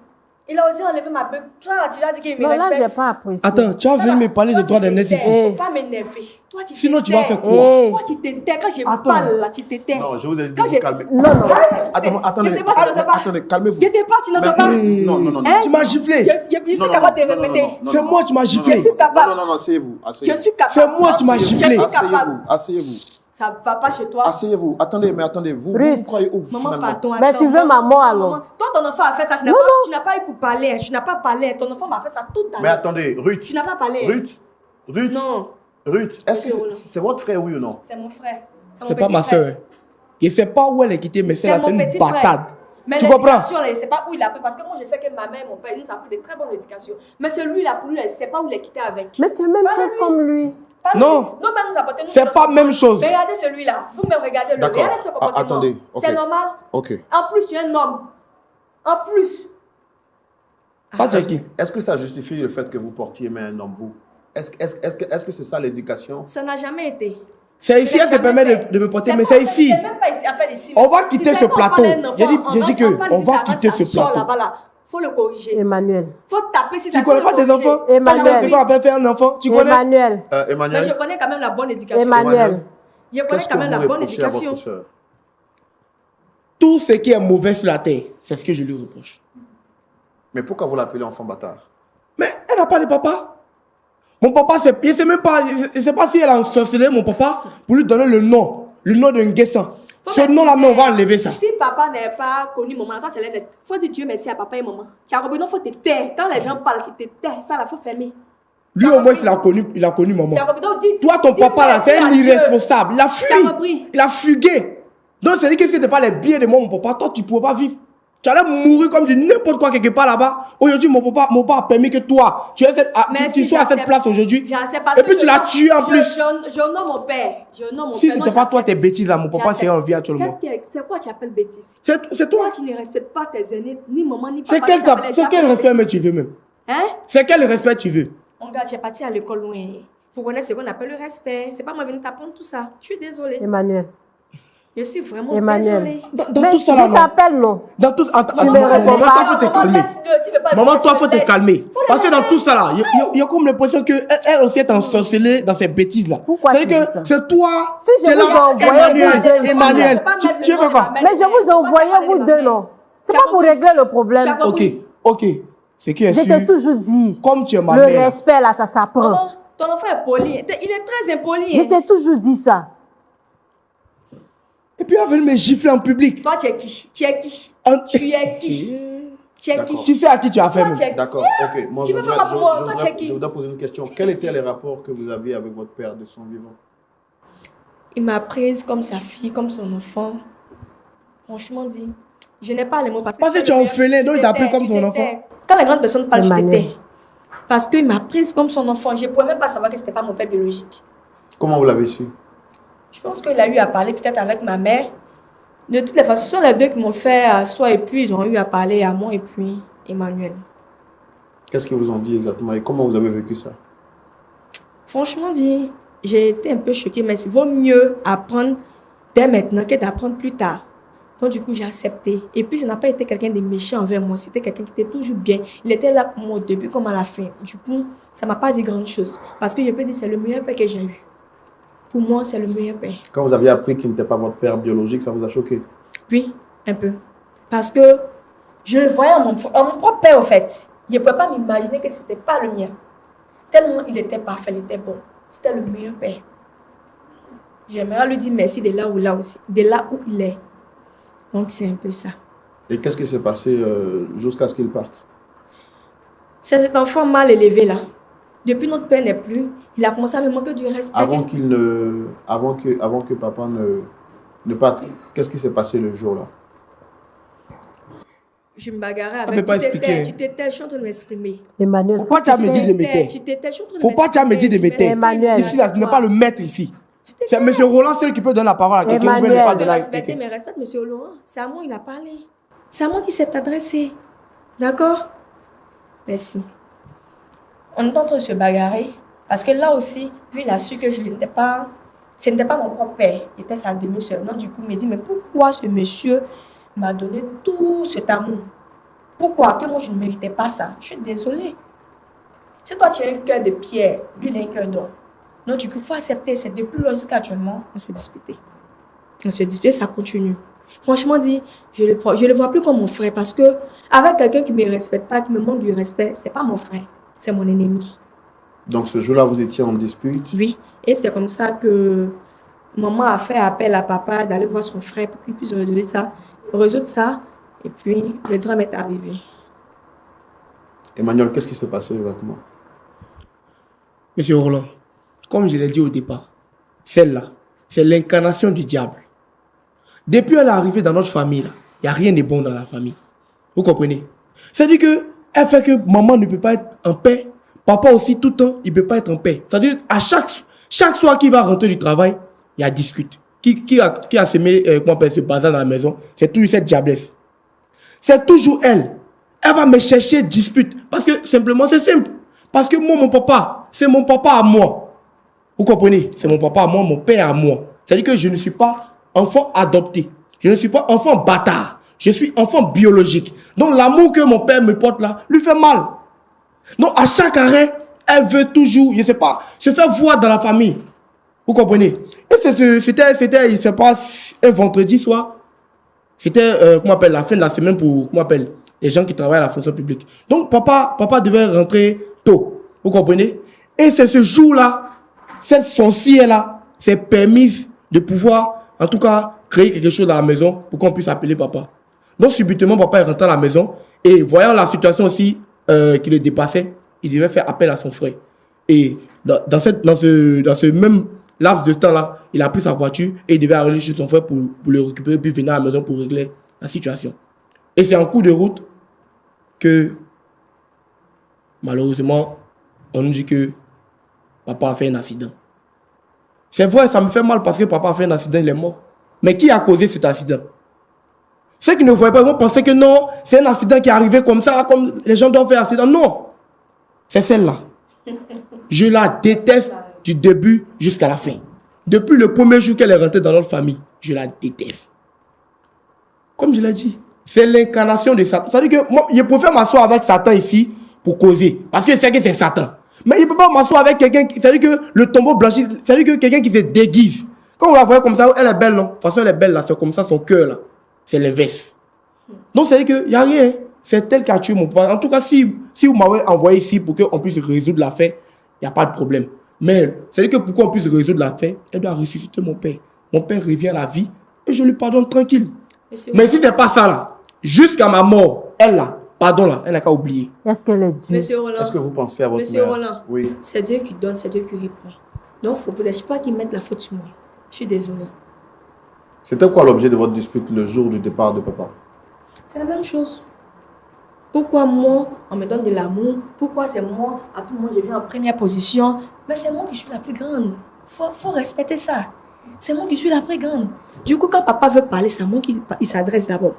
Il a osé enlever ma bulle. Toi, tu lui as dit qu'il me
Non, là,
respecte.
j'ai pas apprécié.
Attends, tu as venu me parler de droit d'aînesse ici.
Il ne faut pas m'énerver. Toi, tu
Sinon, tu vas faire quoi?
Eh.
Toi, tu t'étais. Quand je
Attends.
parle là, tu t'étais.
Non, je vous ai dit de
Quand
vous
j'ai-
calmer.
Non, non.
Attendez,
J'étais pas, tu n'entends pas.
attendez, calmez-vous.
Je t'ai pas, tu n'entends pas.
Non, non, non.
Hein?
Tu m'as giflé.
Je suis capable de répéter.
C'est moi qui m'as
Je
giflé.
suis capable.
Non, asseyez-vous.
Je suis capable.
C'est moi qui m'as
Asseyez-vous.
giflé.
Je suis capable.
Asseyez-vous.
Ça ne va pas chez toi.
Asseyez-vous. Attendez, vous
Ruth.
croyez où
Maman,
finalement?
pardon.
Mais
attends,
tu veux maman, alors?
maman. Toi, ton enfant a fait ça.
Non, non.
Tu n'as pas eu pour parler. Tu n'as pas parlé. Ton enfant m'a fait ça tout à
Mais
l'heure.
attendez, Ruth.
Tu n'as pas parlé.
Ruth.
Non,
Ruth, est-ce
Monsieur
que
Roland.
c'est votre frère, oui ou non?
c'est mon frère. mon
C'est pas
petit
ma
frère.
soeur. Je ne sais pas où elle est quittée, mais
C'est
c'est
mon
une
petit
bâtarde.
frère. Mais
Tu comprends?
l'éducation, là, il ne sait pas où il a pris. Parce que moi, je sais que ma mère et mon père, ils nous ont pris de très bonnes éducations. Mais celui-là, pour lui, il ne sait pas où il est quitté avec.
Mais tu es même
Pas
chose
lui.
comme lui.
Pas lui.
Non.
Non, mais nous apportons.
C'est pas même chose.
Mais regardez celui-là. Vous me regardez le.
D'accord.
Regardez ce comportement.
Attendez, ok.
C'est normal.
Ok.
En plus, tu es un homme. En plus.
Pas Jackie.
Est-ce que ça justifie le fait que vous portiez main à un homme, vous? Est-ce que c'est ça l'éducation?
Ça n'a jamais été.
C'est ici,
Je l'ai
elle se
jamais
permet
fait.
de me porter,
C'est
mais
pas-
c'est ici.
C'est même pas ici, affaire d'ici.
On va quitter
Si
ce
c'est qu'on
plateau.
parle d'un enfant,
J'ai dit
on
que
parle
on
d'ici,
va
ça
quitter
rentre,
ce
ça sort
plateau.
là-bas, là. Faut le corriger.
Emmanuel.
Faut taper si ça
Tu connais
faut
pas
le
tes
corriger.
enfants?
Emmanuel.
C'est quoi appelle faire un enfant? Tu connais?
Emmanuel.
Mais
Emmanuel,
je connais quand même la bonne éducation.
Emmanuel.
Je connais
qu'est-ce
quand
que
même
vous
la bonne
reprochez à
éducation.
votre soeur?
Tout ce qui est mauvais sur la terre, c'est ce que je lui reproche.
Mais pourquoi vous l'appelez enfant bâtard?
Mais elle n'a pas de papa. Mon papa, il ne sait même pas, il sait pas si elle a ensorcelé mon papa pour lui donner le nom d'un guessin.
Faut
Ce nom-là, mais on va enlever ça.
Si papa n'est pas connu maman, toi tu allais être. Faut dire Dieu merci à papa et maman. Tu as compris, non, faut te taire. Quand les gens parlent, tu te tais. Ça, là, faut fermer.
Lui, au moins, il a connu maman.
Tu as compris, donc dis.
Toi, ton
dis
papa, là,
merci
c'est un
à Dieu.
irresponsable. Il a
Tu as
fui.
compris.
Il a fugué. Donc, c'est-à-dire que si ce n'était pas les biens de mon papa, toi, tu ne pouvais pas vivre. Tu allais mourir comme du n'importe quoi quelque part là-bas. Aujourd'hui, mon papa a permis que toi, tu
Merci,
sois à cette
j'accepte.
place aujourd'hui.
J'accepte parce
Et
que
puis, tu
je
l'as
nomme-
tué en plus.
Je honore mon père. Je honore mon
Si
père.
ce
Non,
n'était pas toi, tes
j'accepte.
bêtises là, mon papa
J'accepte.
serait en vie actuellement.
C'est quoi tu appelles bêtise?
C'est toi.
Toi, tu ne respectes pas tes aînés, ni maman, ni papa.
C'est quel,
tu appelles
c'est
ça
quel
des
respect mais
bêtises.
tu veux même?
Hein?
C'est quel respect tu veux?
Mon gars, tu es parti à l'école loin. Pour connaître ce qu'on appelle le respect. C'est pas moi venir t'apprendre tout ça. Je suis désolée.
Emmanuel.
Je suis vraiment
Emmanuel.
désolée.
Dans
Mais
tout ça là,
je
non?
t'appelle, non.
Dans tout attends,
Tu me réponds
maman,
pas.
toi, faut te calmer.
laisse-le, s'il veut pas
Maman,
répondre,
toi,
je
faut
le
te
laisse.
calmer.
Faut le
Parce que dans
laisser.
tout ça là, il y a comme l'impression qu'elle aussi est ensorcelée dans ces bêtises là.
Pourquoi tu
C'est-à-dire
dis ça?
que c'est toi,
Si je
c'est
vous
là,
ai envoyé
Emmanuel,
vous deux,
Emmanuel.
Faut pas
Tu
mettre le
tu
nom
fais
de
quoi?
ma mère.
Mais je vous ai envoyé vous deux, non. C'est
Tu
pas
as
pour
compris?
régler le problème.
Tu as compris?
Ok. Ce qui est
Je
sûr,
t'ai toujours dit.
comme tu es ma
Le
mère,
respect, là, ça s'apprend.
Maman, ton enfant est poli. Il est très impoli.
Je
hein.
t'ai toujours dit ça.
et puis elle veut me gifler en public.
Toi, tu es qui? Tu es qui?
En-
Tu es qui? Tu es qui?
D'accord.
Tu sais à qui tu as fait
Toi,
même.
tu es qui?
D'accord, ok. Moi,
Tu
je
veux faire
voudrais,
quoi pour moi? Toi, tu es qui?
je voudrais poser une question. Quels étaient les rapports que vous aviez avec votre père de son vivant?
Il m'a prise comme sa fille, comme son enfant. Franchement dit, je n'ai pas les mots parce que...
Parce que
c'est
tu es
le
orphelin,
meilleur.
donc il
Tu
t'a pris
t'étais,
comme
tu
son
t'étais.
enfant.
Quand les grandes personnes parlent, tu
Emmanuel.
t'étais. Parce qu'il m'a prise comme son enfant. Je ne pouvais même pas savoir que ce n'était pas mon père biologique.
Comment vous l'avez su?
Je pense qu'il a eu à parler peut-être avec ma mère. De toutes les façons, ce sont les deux qui m'ont fait asseoir et puis ils ont eu à parler à moi et puis Emmanuel.
Qu'est-ce qu'ils vous ont dit exactement et comment vous avez vécu ça?
Franchement dit, j'ai été un peu choquée, mais il vaut mieux apprendre dès maintenant que d'apprendre plus tard. Donc du coup, j'ai accepté. Et puis, ça n'a pas été quelqu'un de méchant envers moi. C'était quelqu'un qui était toujours bien. Il était là pour moi au début comme à la fin. Du coup, ça ne m'a pas dit grand chose. Parce que je peux dire que c'est le meilleur père que j'ai eu. Pour moi, c'est le meilleur père.
Quand vous avez appris qu'il n'était pas votre père biologique, ça vous a choqué?
Oui, un peu. Parce que je le voyais en mon propre père, au fait. Je ne pouvais pas m'imaginer que ce n'était pas le mien. Tellement il était parfait, il était bon. C'était le meilleur père. J'aimerais lui dire merci de là où il est. Donc, c'est un peu ça.
Et qu'est-ce qui s'est passé jusqu'à ce qu'il parte?
C'est cet enfant mal élevé là. Depuis notre père n'est plus, il a commencé à me manquer du respect.
Avant que papa ne parte, qu'est-ce qui s'est passé le jour-là?
Je me bagarrais
peut
avec.
pas
Tu t'étais,
expliquer.
tu t'étais, je suis en train de m'exprimer.
Emmanuel,
Faut pas tu me dire de me taire.
Tu t'étais, je suis en train de
Faut pas tu me dire de me taire.
Emmanuel.
Ici, là, tu n'es pas le maître ici. C'est M. Roland seul qui peut donner la parole à quelqu'un. Vous ne
Emmanuel.
pas
Me
de la
respecter,
expliquer.
mais respecte M. Laurent. C'est à moi il a parlé. C'est à moi qui s'est adressé. D'accord? Merci. On est en train de se bagarrer. Parce que là aussi, lui, il a su que ce n'était pas mon propre père. Il était sa demi-sœur. Donc, du coup, il me dit, mais pourquoi ce monsieur m'a donné tout cet amour? Pourquoi? Que moi, je ne méritais pas ça. Je suis désolée. Si toi, tu as un cœur de pierre, lui, il a un cœur d'or. Donc, du coup, il faut accepter. C'est depuis là jusqu'à actuellement, on s'est disputé. On s'est disputé, ça continue. Franchement dit, je le vois plus comme mon frère parce que avec quelqu'un qui me respecte pas, qui me manque du respect, c'est pas mon frère, c'est mon ennemi.
Donc ce jour-là, vous étiez en dispute.
Oui, et c'est comme ça que maman a fait appel à papa d'aller voir son frère pour qu'il puisse résoudre ça. Et puis, le drame est arrivé.
Emmanuel, qu'est-ce qui s'est passé exactement?
Monsieur Roland, comme je l'ai dit au départ, celle-là, c'est l'incarnation du diable. Depuis elle est arrivée dans notre famille, il n'y a rien de bon dans la famille. Vous comprenez? C'est-à-dire qu'elle fait que maman ne peut pas être en paix. Papa aussi, tout le temps, il ne peut pas être en paix. C'est-à-dire à chaque soir qu'il va rentrer du travail, il y a discute. Qui a semé comment on appelle, ce bazar dans la maison? C'est toujours cette diablesse. C'est toujours elle. Elle va me chercher dispute. Parce que simplement, c'est simple. Parce que moi, mon papa, c'est mon papa à moi. Vous comprenez? C'est mon papa à moi, mon père à moi. C'est-à-dire que je ne suis pas enfant adopté. Je ne suis pas enfant bâtard. Je suis enfant biologique. Donc l'amour que mon père me porte là, lui fait mal. Donc à chaque arrêt, elle veut toujours, je ne sais pas, se faire voir dans la famille. Vous comprenez? Et c'était, il se passe un vendredi soir. C'était, comment on appelle, la fin de la semaine pour, comment on appelle, les gens qui travaillent à la fonction publique. Donc papa devait rentrer tôt. Vous comprenez? Et c'est ce jour-là, cette sorcière-là s'est permise de pouvoir, en tout cas, créer quelque chose dans la maison pour qu'on puisse appeler papa. Donc subitement, papa est rentré à la maison et voyant la situation aussi qui le dépassait, il devait faire appel à son frère. Et dans ce même laps de temps-là, il a pris sa voiture et il devait aller chez son frère pour le récupérer puis venir à la maison pour régler la situation. Et c'est en cours de route que, malheureusement, on nous dit que papa a fait un accident. C'est vrai, ça me fait mal parce que papa a fait un accident, il est mort. Mais qui a causé cet accident? Ceux qui ne voyaient pas, ils vont penser que non, c'est un accident qui est arrivé comme ça, comme les gens doivent faire un accident. Non, c'est celle-là. Je la déteste du début jusqu'à la fin. Depuis le premier jour qu'elle est rentrée dans notre famille, je la déteste. Comme je l'ai dit, c'est l'incarnation de Satan. C'est-à-dire que moi, je préfère m'asseoir avec Satan ici pour causer. Parce que c'est que c'est Satan. Mais il ne peut pas m'asseoir avec quelqu'un qui... C'est-à-dire que le tombeau blanchi... C'est-à-dire que quelqu'un qui se déguise. Quand vous la voyez comme ça, elle est belle, non? De toute façon, elle est belle, là. C'est comme ça, son cœur, là. C'est l'inverse. Donc, c'est-à-dire qu'il n'y a rien. C'est elle qui a tué mon papa. En tout cas, si vous m'avez envoyé ici pour qu'on puisse résoudre l'affaire, il n'y a pas de problème. Mais, c'est-à-dire que pour qu'on puisse résoudre l'affaire, elle doit ressusciter mon père. Mon père revient à la vie et je lui pardonne tranquille. Mais si ce n'est pas ça, là, jusqu'à ma mort, elle, là, pardon, là, elle n'a qu'à oublier.
Est-ce qu'elle est Dieu?
Monsieur Roland,
Est-ce que vous pensez à votre
Monsieur
mère?
Roland,
Oui.
c'est Dieu qui donne, c'est Dieu qui répond. Donc, il ne faut pas qu'il mette la faute sur moi. Je suis désolée.
C'était quoi l'objet de votre dispute le jour du départ de papa?
C'est la même chose. Pourquoi moi, on me donne de l'amour? Pourquoi c'est moi, à tout le monde, je viens en première position? Mais c'est moi qui suis la plus grande. Faut respecter ça. C'est moi qui suis la plus grande. Du coup, quand papa veut parler, c'est à moi qu'il s'adresse d'abord.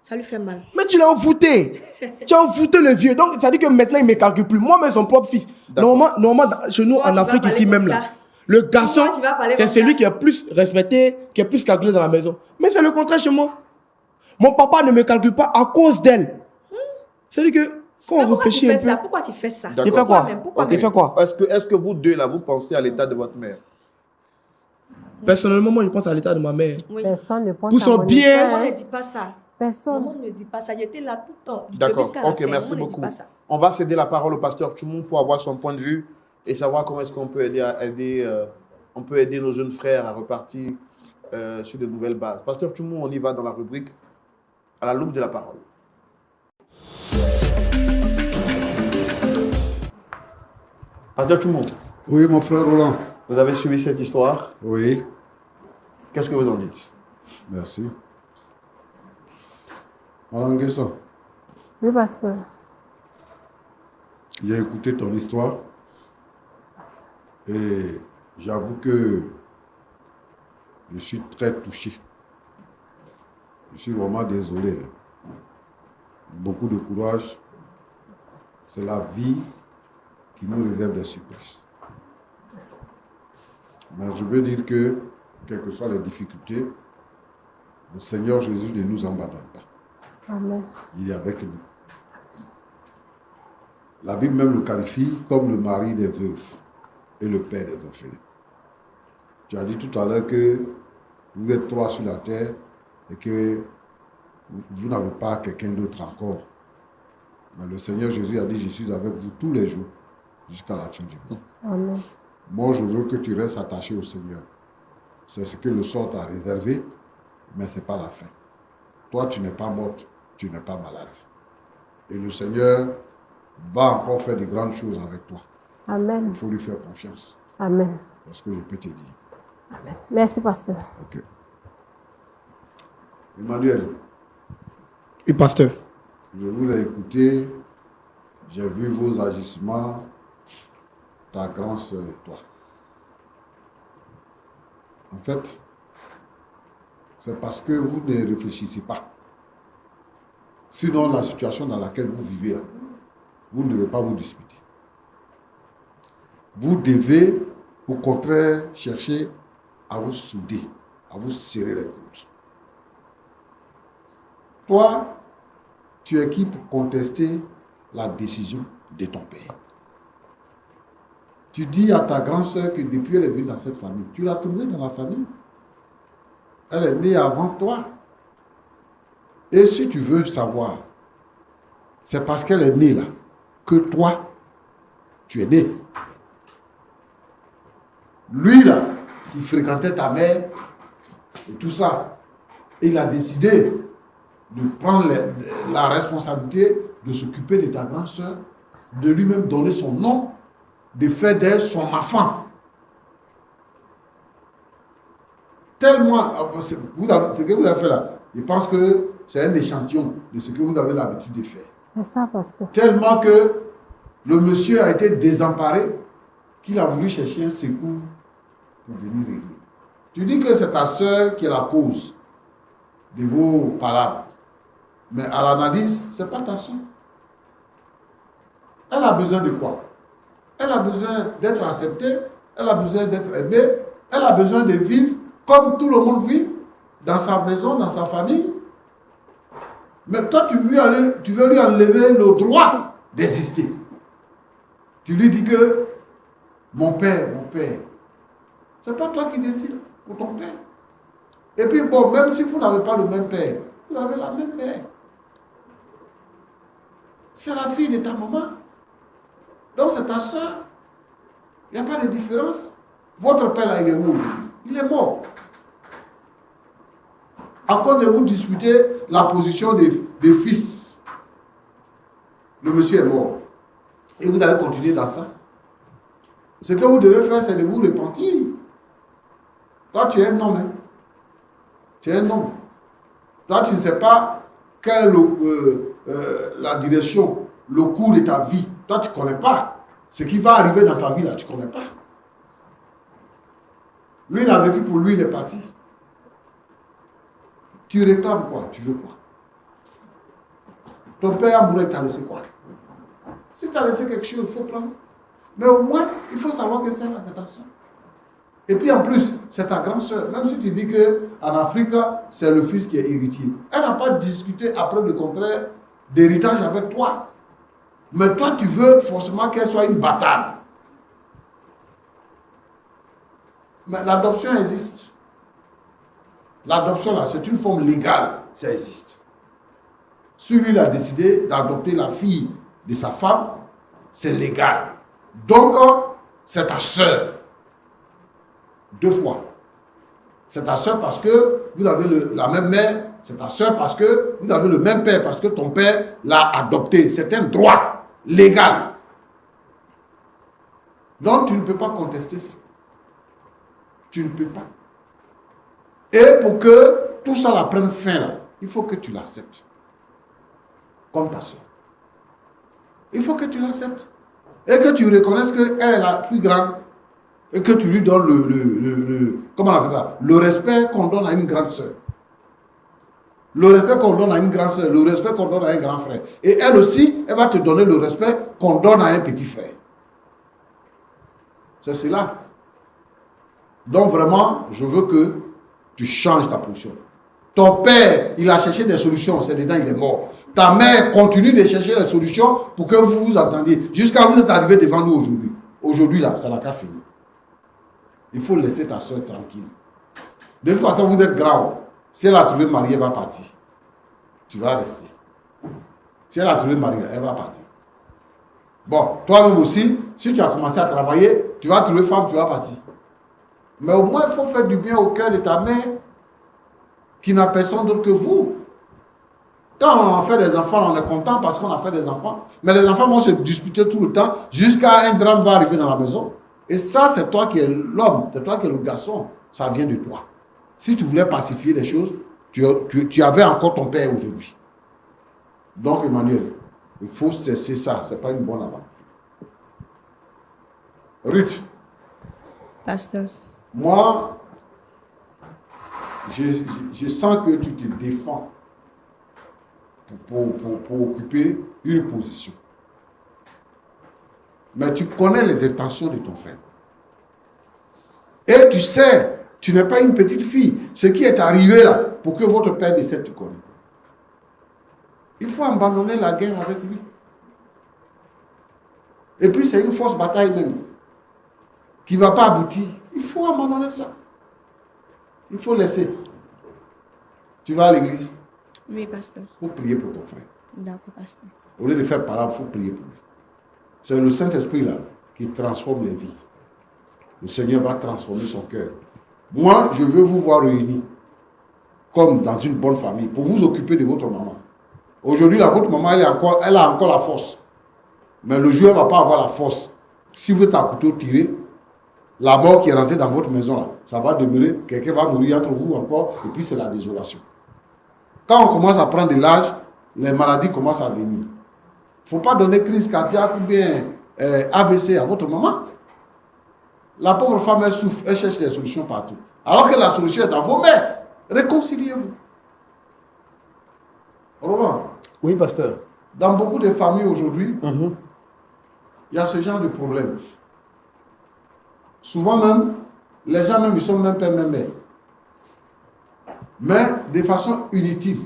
Ça lui fait mal.
Mais tu l'as envoûté. Tu as envoûté le vieux. Donc, ça dit que maintenant, il ne me calcule plus. Moi, mais son propre fils. Normalement, chez nous,
Toi,
en
tu vas
Afrique,
parler
ici
comme
même,
ça.
là, le garçon,
Toi, tu vas parler
c'est
comme
celui
ça.
qui est plus respecté, qui est plus calculé dans la maison. Mais c'est le contraire chez moi. Mon papa ne me calcule pas à cause d'elle. C'est-à-dire que, quand
Mais
on
pourquoi
réfléchit
tu
un
fais
peu...
ça? Pourquoi tu fais ça?
D'accord.
Il fait quoi?
Pourquoi
Il fait quoi?
Est-ce que vous deux, là, vous pensez à l'état de votre mère?
Personnellement, moi, je pense à l'état de ma mère.
Oui.
Personne ne pense
Pour
à
son
mon
bien.
état,
Maman
hein.
ne dit pas ça.
Personne.
Maman ne dit pas ça. J'étais là tout le temps. du
D'accord.
début jusqu'à la
Ok,
fin.
merci
Maman ne dit
beaucoup.
pas ça.
On va céder la parole au pasteur Tchoumou pour avoir son point de vue et savoir comment est-ce qu'on peut aider nos jeunes frères à repartir sur de nouvelles bases. Pasteur Tchoumou, on y va dans la rubrique à la loupe de la parole. Pasteur Tchoumou,
Oui, mon frère Roland.
vous avez suivi cette histoire.
Oui,
Qu'est-ce que vous en dites?
merci. Madame Guesson,
Oui, pasteur.
j'ai écouté ton histoire et j'avoue que je suis très touché. Je suis vraiment désolé. Beaucoup de courage. C'est la vie qui nous réserve des surprises. Mais je veux dire que, quelles que soient les difficultés, le Seigneur Jésus ne nous abandonne pas.
Amen.
Il est avec nous. La Bible même le qualifie comme le mari des veuves et le père des orphelins. Tu as dit tout à l'heure que vous êtes 3 sur la terre et que vous n'avez pas quelqu'un d'autre encore. Mais le Seigneur Jésus a dit, je suis avec vous tous les jours jusqu'à la fin du monde.
Amen.
Moi, je veux que tu restes attaché au Seigneur. C'est ce que le sort t'a réservé, mais ce n'est pas la fin. Toi, tu n'es pas morte, tu n'es pas malade. Et le Seigneur va encore faire de grandes choses avec toi.
Amen.
Il faut lui faire confiance.
Amen.
C'est ce que je peux te dire.
Amen. Merci, pasteur.
Ok. Emmanuel,
Oui, pasteur.
je vous ai écouté, j'ai vu vos agissements, ta grande sœur et toi. En fait, c'est parce que vous ne réfléchissez pas. Sinon, la situation dans laquelle vous vivez, là, vous ne devez pas vous disputer. Vous devez, au contraire, chercher à vous souder, à vous serrer les coudes. Toi, tu es qui pour contester la décision de ton père? Tu dis à ta grande sœur que depuis elle est venue dans cette famille, tu l'as trouvée dans la famille. Elle est née avant toi. Et si tu veux savoir, c'est parce qu'elle est née là que toi, tu es né. Lui là, qui fréquentait ta mère et tout ça, il a décidé de prendre la responsabilité de s'occuper de ta grande sœur, de lui-même donner son nom, de faire d'elle son enfant. Tellement, ce que vous avez fait là, je pense que c'est un échantillon de ce que vous avez l'habitude de faire.
C'est ça, pasteur.
Tellement que le monsieur a été désemparé qu'il a voulu chercher un secours pour venir régler. Tu dis que c'est ta soeur qui est la cause de vos palabres. Mais à l'analyse, ce n'est pas ta soeur. Elle a besoin de quoi? Elle a besoin d'être acceptée, elle a besoin d'être aimée, elle a besoin de vivre comme tout le monde vit, dans sa maison, dans sa famille. Mais toi, tu veux lui enlever le droit d'exister. Tu lui dis que mon père, c'est pas toi qui décides pour ton père. Et puis bon, même si vous n'avez pas le même père, vous avez la même mère. C'est la fille de ta maman. Donc c'est ta soeur. Il n'y a pas de différence. Votre père là, il est où? Il est mort. À cause de vous disputer la position des fils. Le monsieur est mort. Et vous allez continuer dans ça. Ce que vous devez faire, c'est de vous repentir. Toi, tu es un homme. Hein? Tu es un homme. Toi, tu ne sais pas quelle la direction, le cours de ta vie. Toi, tu ne connais pas. Ce qui va arriver dans ta vie, là, tu ne connais pas. Lui, il a vécu pour lui, il est parti. Tu réclames quoi? Tu veux quoi? Ton père a mouru, il t'a laissé quoi? Si tu as laissé quelque chose, il faut prendre. Mais au moins, il faut savoir que c'est ta soeur. Et puis en plus, c'est ta grande soeur. Même si tu dis qu'en Afrique, c'est le fils qui est héritier. Elle n'a pas discuté après le contraire d'héritage avec toi. Mais toi, tu veux forcément qu'elle soit une bâtarde. Mais l'adoption existe. L'adoption, là, c'est une forme légale. Ça existe. Celui-là a décidé d'adopter la fille de sa femme, c'est légal. Donc, c'est ta soeur. 2 fois. C'est ta soeur parce que vous avez la même mère. C'est ta soeur parce que vous avez le même père, parce que ton père l'a adopté. C'est un droit légal. Donc, tu ne peux pas contester ça. Tu ne peux pas. Et pour que tout ça la prenne fin, là, il faut que tu l'acceptes. comme ta soeur. Il faut que tu l'acceptes. Et que tu reconnaisses qu'elle est la plus grande et que tu lui donnes comment on appelle ça, le respect qu'on donne à une grande soeur. Le respect qu'on donne à une grande soeur, le respect qu'on donne à un grand frère. Et elle aussi, elle va te donner le respect qu'on donne à un petit frère. C'est cela. Donc vraiment, je veux que tu changes ta position. Ton père, il a cherché des solutions, c'est dedans, il est mort. Ta mère continue de chercher des solutions pour que vous vous entendiez. Jusqu'à vous êtes arrivé devant nous aujourd'hui. Aujourd'hui, là, ça n'a qu'à finir. Il faut laisser ta soeur tranquille. De toute façon, vous êtes grave. Si elle a trouvé mari, elle va partir. Tu vas rester. Si elle a trouvé mari, elle va partir. Bon, toi-même aussi, si tu as commencé à travailler, tu vas trouver femme, tu vas partir. Mais au moins, il faut faire du bien au cœur de ta mère qui n'a personne d'autre que vous. Quand on fait des enfants, on est content parce qu'on a fait des enfants. Mais les enfants vont se disputer tout le temps jusqu'à un drame va arriver dans la maison. Et ça, c'est toi qui es l'homme, c'est toi qui es le garçon. Ça vient de toi. Si tu voulais pacifier les choses, tu avais encore ton père aujourd'hui. Donc, Emmanuel, il faut cesser ça. Ce n'est pas une bonne aventure. Ruth.
Pasteur.
Moi, je sens que tu te défends pour occuper une position. Mais tu connais les intentions de ton frère. Et tu sais, tu n'es pas une petite fille. Ce qui est arrivé là, pour que votre père décède, tu connais. Il faut abandonner la guerre avec lui. Et puis c'est une fausse bataille même, qui ne va pas aboutir. Il faut abandonner ça. Il faut laisser. Tu vas à l'église?
Oui, pasteur.
Il faut prier pour ton frère.
D'accord, pasteur.
Au lieu de faire parole, il faut prier pour lui. C'est le Saint-Esprit là qui transforme les vies. Le Seigneur va transformer son cœur. Moi, je veux vous voir réunis comme dans une bonne famille pour vous occuper de votre maman. Aujourd'hui, là, votre maman, elle a encore la force. Mais le jour, elle ne va pas avoir la force. Si vous êtes à couteau tiré, la mort qui est rentrée dans votre maison, là, ça va demeurer. Quelqu'un va mourir entre vous encore, et puis c'est la désolation. Quand on commence à prendre de l'âge, les maladies commencent à venir. Il ne faut pas donner crise cardiaque ou bien AVC à votre maman. La pauvre femme, elle souffre, elle cherche des solutions partout. Alors que la solution est dans vos mains. Réconciliez-vous. Roland.
Oui, pasteur.
Dans beaucoup de familles aujourd'hui, il y a ce genre de problème. Souvent même, les gens même, ils sont même père, même mère. Mais de façon inutile,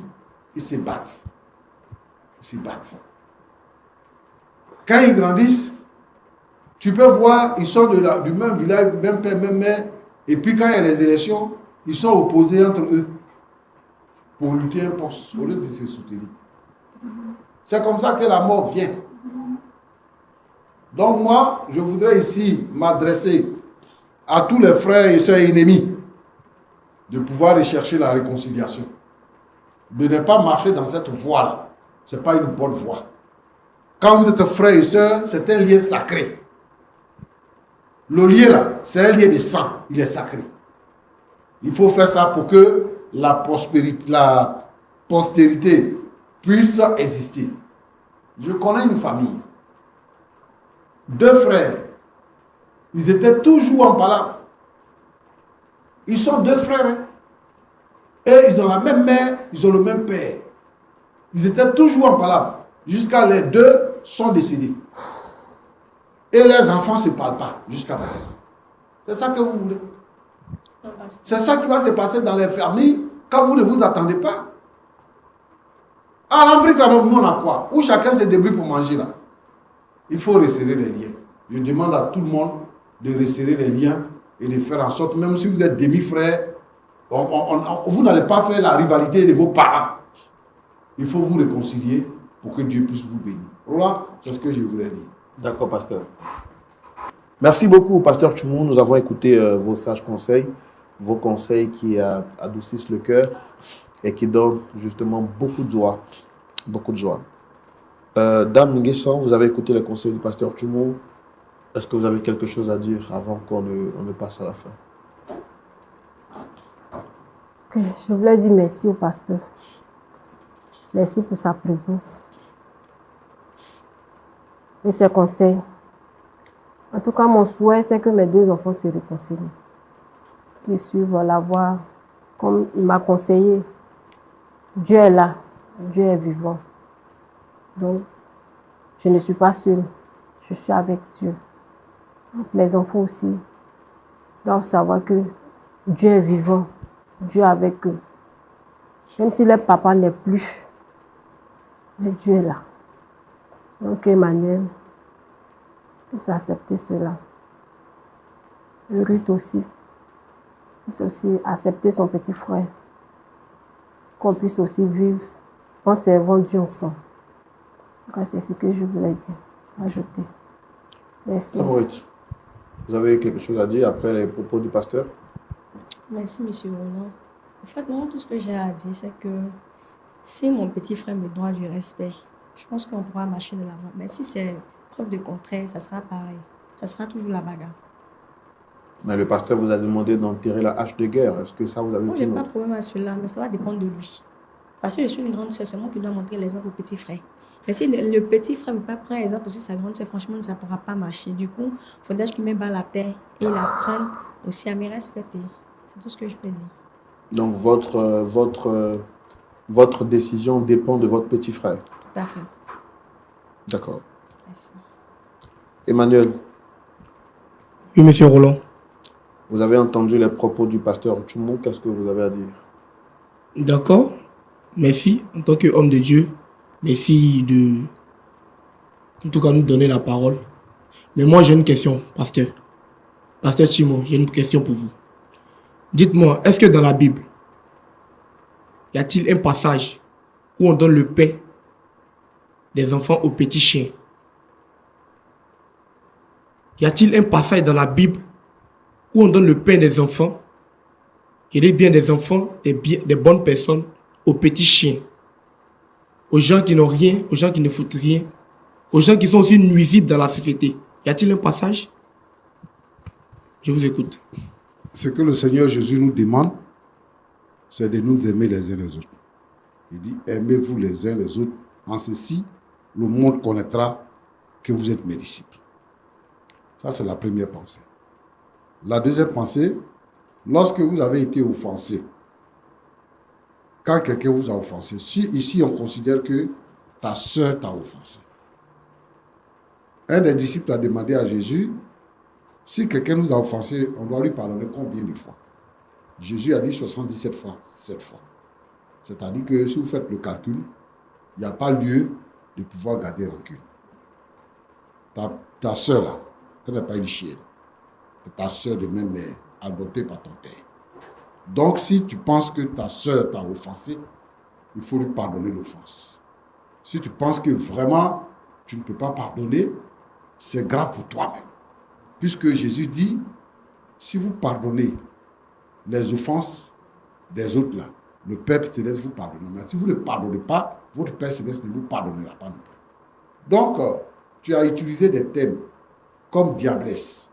ils se battent. Ils se battent. Quand ils grandissent, tu peux voir, ils sont du même village, même père, même mère. Et puis quand il y a les élections, ils sont opposés entre eux pour lutter un poste au lieu de se soutenir. C'est comme ça que la mort vient. Donc moi, je voudrais ici m'adresser à tous les frères et sœurs ennemis de pouvoir rechercher la réconciliation. De ne pas marcher dans cette voie-là. Ce n'est pas une bonne voie. Quand vous êtes frères et sœurs, c'est un lien sacré. Le lien là, c'est un lien de sang. Il est sacré. Il faut faire ça pour que la postérité puisse exister. Je connais une famille. 2 frères. Ils étaient toujours en palabre. Ils sont 2 frères. Hein? Et ils ont la même mère, ils ont le même père. Ils étaient toujours en palabre. Jusqu'à les 2 sont décédés. Et les enfants ne se parlent pas jusqu'à maintenant. C'est ça que vous voulez? C'est ça qui va se passer dans les familles quand vous ne vous attendez pas. En Afrique, là même, nous on a quoi? Où chacun se débrouille pour manger là. Il faut resserrer les liens. Je demande à tout le monde de resserrer les liens et de faire en sorte, même si vous êtes demi-frères, vous n'allez pas faire la rivalité de vos parents. Il faut vous réconcilier pour que Dieu puisse vous bénir. Voilà, c'est ce que je voulais dire.
D'accord, pasteur. Merci beaucoup, pasteur Tchoumou. Nous avons écouté vos sages conseils, vos conseils qui adoucissent le cœur et qui donnent justement beaucoup de joie. Beaucoup de joie. Dame Nguessan, vous avez écouté les conseils du pasteur Tchoumou. Est-ce que vous avez quelque chose à dire avant qu'on ne passe à la fin?
Je voulais dire merci au pasteur. Merci pour sa présence. et ses conseils. En tout cas, mon souhait, c'est que mes 2 enfants se réconcilient, qu'ils suivent la voie comme il m'a conseillé. Dieu est là, Dieu est vivant. Donc, je ne suis pas seule, je suis avec Dieu. Donc, les enfants aussi doivent savoir que Dieu est vivant, Dieu est avec eux. Même si leur papa n'est plus, mais Dieu est là. Donc, Emmanuel puisse accepter cela. Et Ruth aussi puisse aussi accepter son petit frère. Qu'on puisse aussi vivre en servant Dieu ensemble. C'est ce que je voulais dire, ajouter. Merci.
Ruth, vous avez quelque chose à dire après les propos du pasteur?
Merci, monsieur Roland. En fait, moi, tout ce que j'ai à dire, c'est que si mon petit frère me doit du respect, je pense qu'on pourra marcher de l'avant. Mais si c'est preuve de contraire, ça sera pareil. Ça sera toujours la bagarre.
Mais le pasteur vous a demandé d'enterrer la hache de guerre. Est-ce que ça vous avez
Moi,
dit
j'ai
non?
pas de problème à cela, mais ça va dépendre de lui. Parce que je suis une grande soeur, c'est moi qui dois montrer l'exemple au petit frère. Mais si le petit frère ne veut pas prendre exemple aussi sa grande soeur, franchement, ça ne pourra pas marcher. Du coup, il faudrait qu'il me bat la terre et il apprenne aussi à me respecter. C'est tout ce que je peux dire.
Donc votre décision dépend de votre petit frère.
Tout à fait.
D'accord.
Merci.
Emmanuel,
Oui, monsieur Roland.
vous avez entendu les propos du pasteur Tchoumou. Qu'est-ce que vous avez à dire?
D'accord. Merci en tant qu'homme de Dieu. Merci de, en tout cas, nous donner la parole. Mais moi, j'ai une question, pasteur. Pasteur Chimo, j'ai une question pour vous. Dites-moi, est-ce que dans la Bible, y a-t-il un passage où on donne le pain des enfants aux petits chiens? Y a-t-il un passage dans la Bible où on donne le pain des enfants, et des biens des enfants, des bonnes personnes, aux petits chiens, aux gens qui n'ont rien, aux gens qui ne foutent rien, aux gens qui sont aussi nuisibles dans la société? Y a-t-il un passage? Je vous écoute.
Ce que le Seigneur Jésus nous demande, c'est de nous aimer les uns les autres. Il dit, aimez-vous les uns les autres. En ceci, le monde connaîtra que vous êtes mes disciples. Ça, c'est la première pensée. La deuxième pensée, lorsque vous avez été offensé, quand quelqu'un vous a offensé, si ici on considère que ta soeur t'a offensé, un des disciples a demandé à Jésus, si quelqu'un nous a offensé, on doit lui pardonner combien de fois? Jésus a dit 77 fois, 7 fois. C'est-à-dire que si vous faites le calcul, il n'y a pas lieu de pouvoir garder rancune. Ta soeur là, elle n'est pas une chienne. C'est ta soeur de même mère, adoptée par ton père. Donc si tu penses que ta soeur t'a offensé, il faut lui pardonner l'offense. Si tu penses que vraiment tu ne peux pas pardonner, c'est grave pour toi-même. Puisque Jésus dit, si vous pardonnez les offenses des autres là, le Père céleste vous pardonnera. Mais si vous ne pardonnez pas, votre Père céleste ne vous pardonnera pas non plus. Donc, tu as utilisé des thèmes comme diablesse,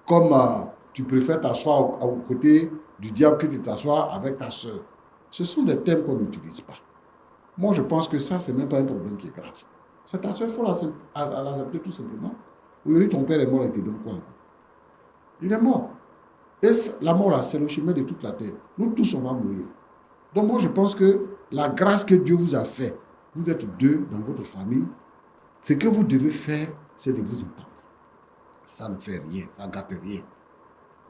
comme tu préfères t'asseoir aux côtés du diable que de t'asseoir avec ta soeur. Ce sont des thèmes qu'on n'utilise pas. Moi, je pense que ça, c'est même pas un problème qui est grave. C'est ta soeur, il faut l'accepter tout simplement. Oui, ton père est mort, il te donne quoi encore? Il est mort. Et la mort, là, c'est le chemin de toute la terre. Nous tous, on va mourir. Donc moi, je pense que la grâce que Dieu vous a fait, vous êtes deux dans votre famille, ce que vous devez faire, c'est de vous entendre. Ça ne fait rien, ça ne gâte rien.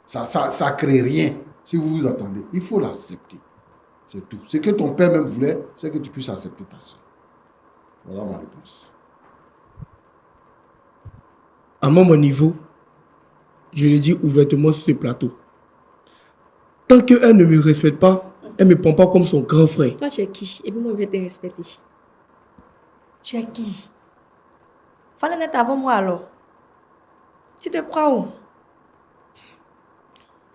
Ça ne crée rien si vous vous entendez. Il faut l'accepter. C'est tout. Ce que ton père même voulait, c'est que tu puisses accepter ta soeur. Voilà ma réponse.
À mon niveau, je le dis ouvertement sur ce plateau. Tant qu'elle ne me respecte pas, elle ne me prend pas comme son grand frère.
Toi, tu es qui? Et puis moi, je vais te respecter. Tu es qui? Fallait n'être avant moi alors. Tu te crois où?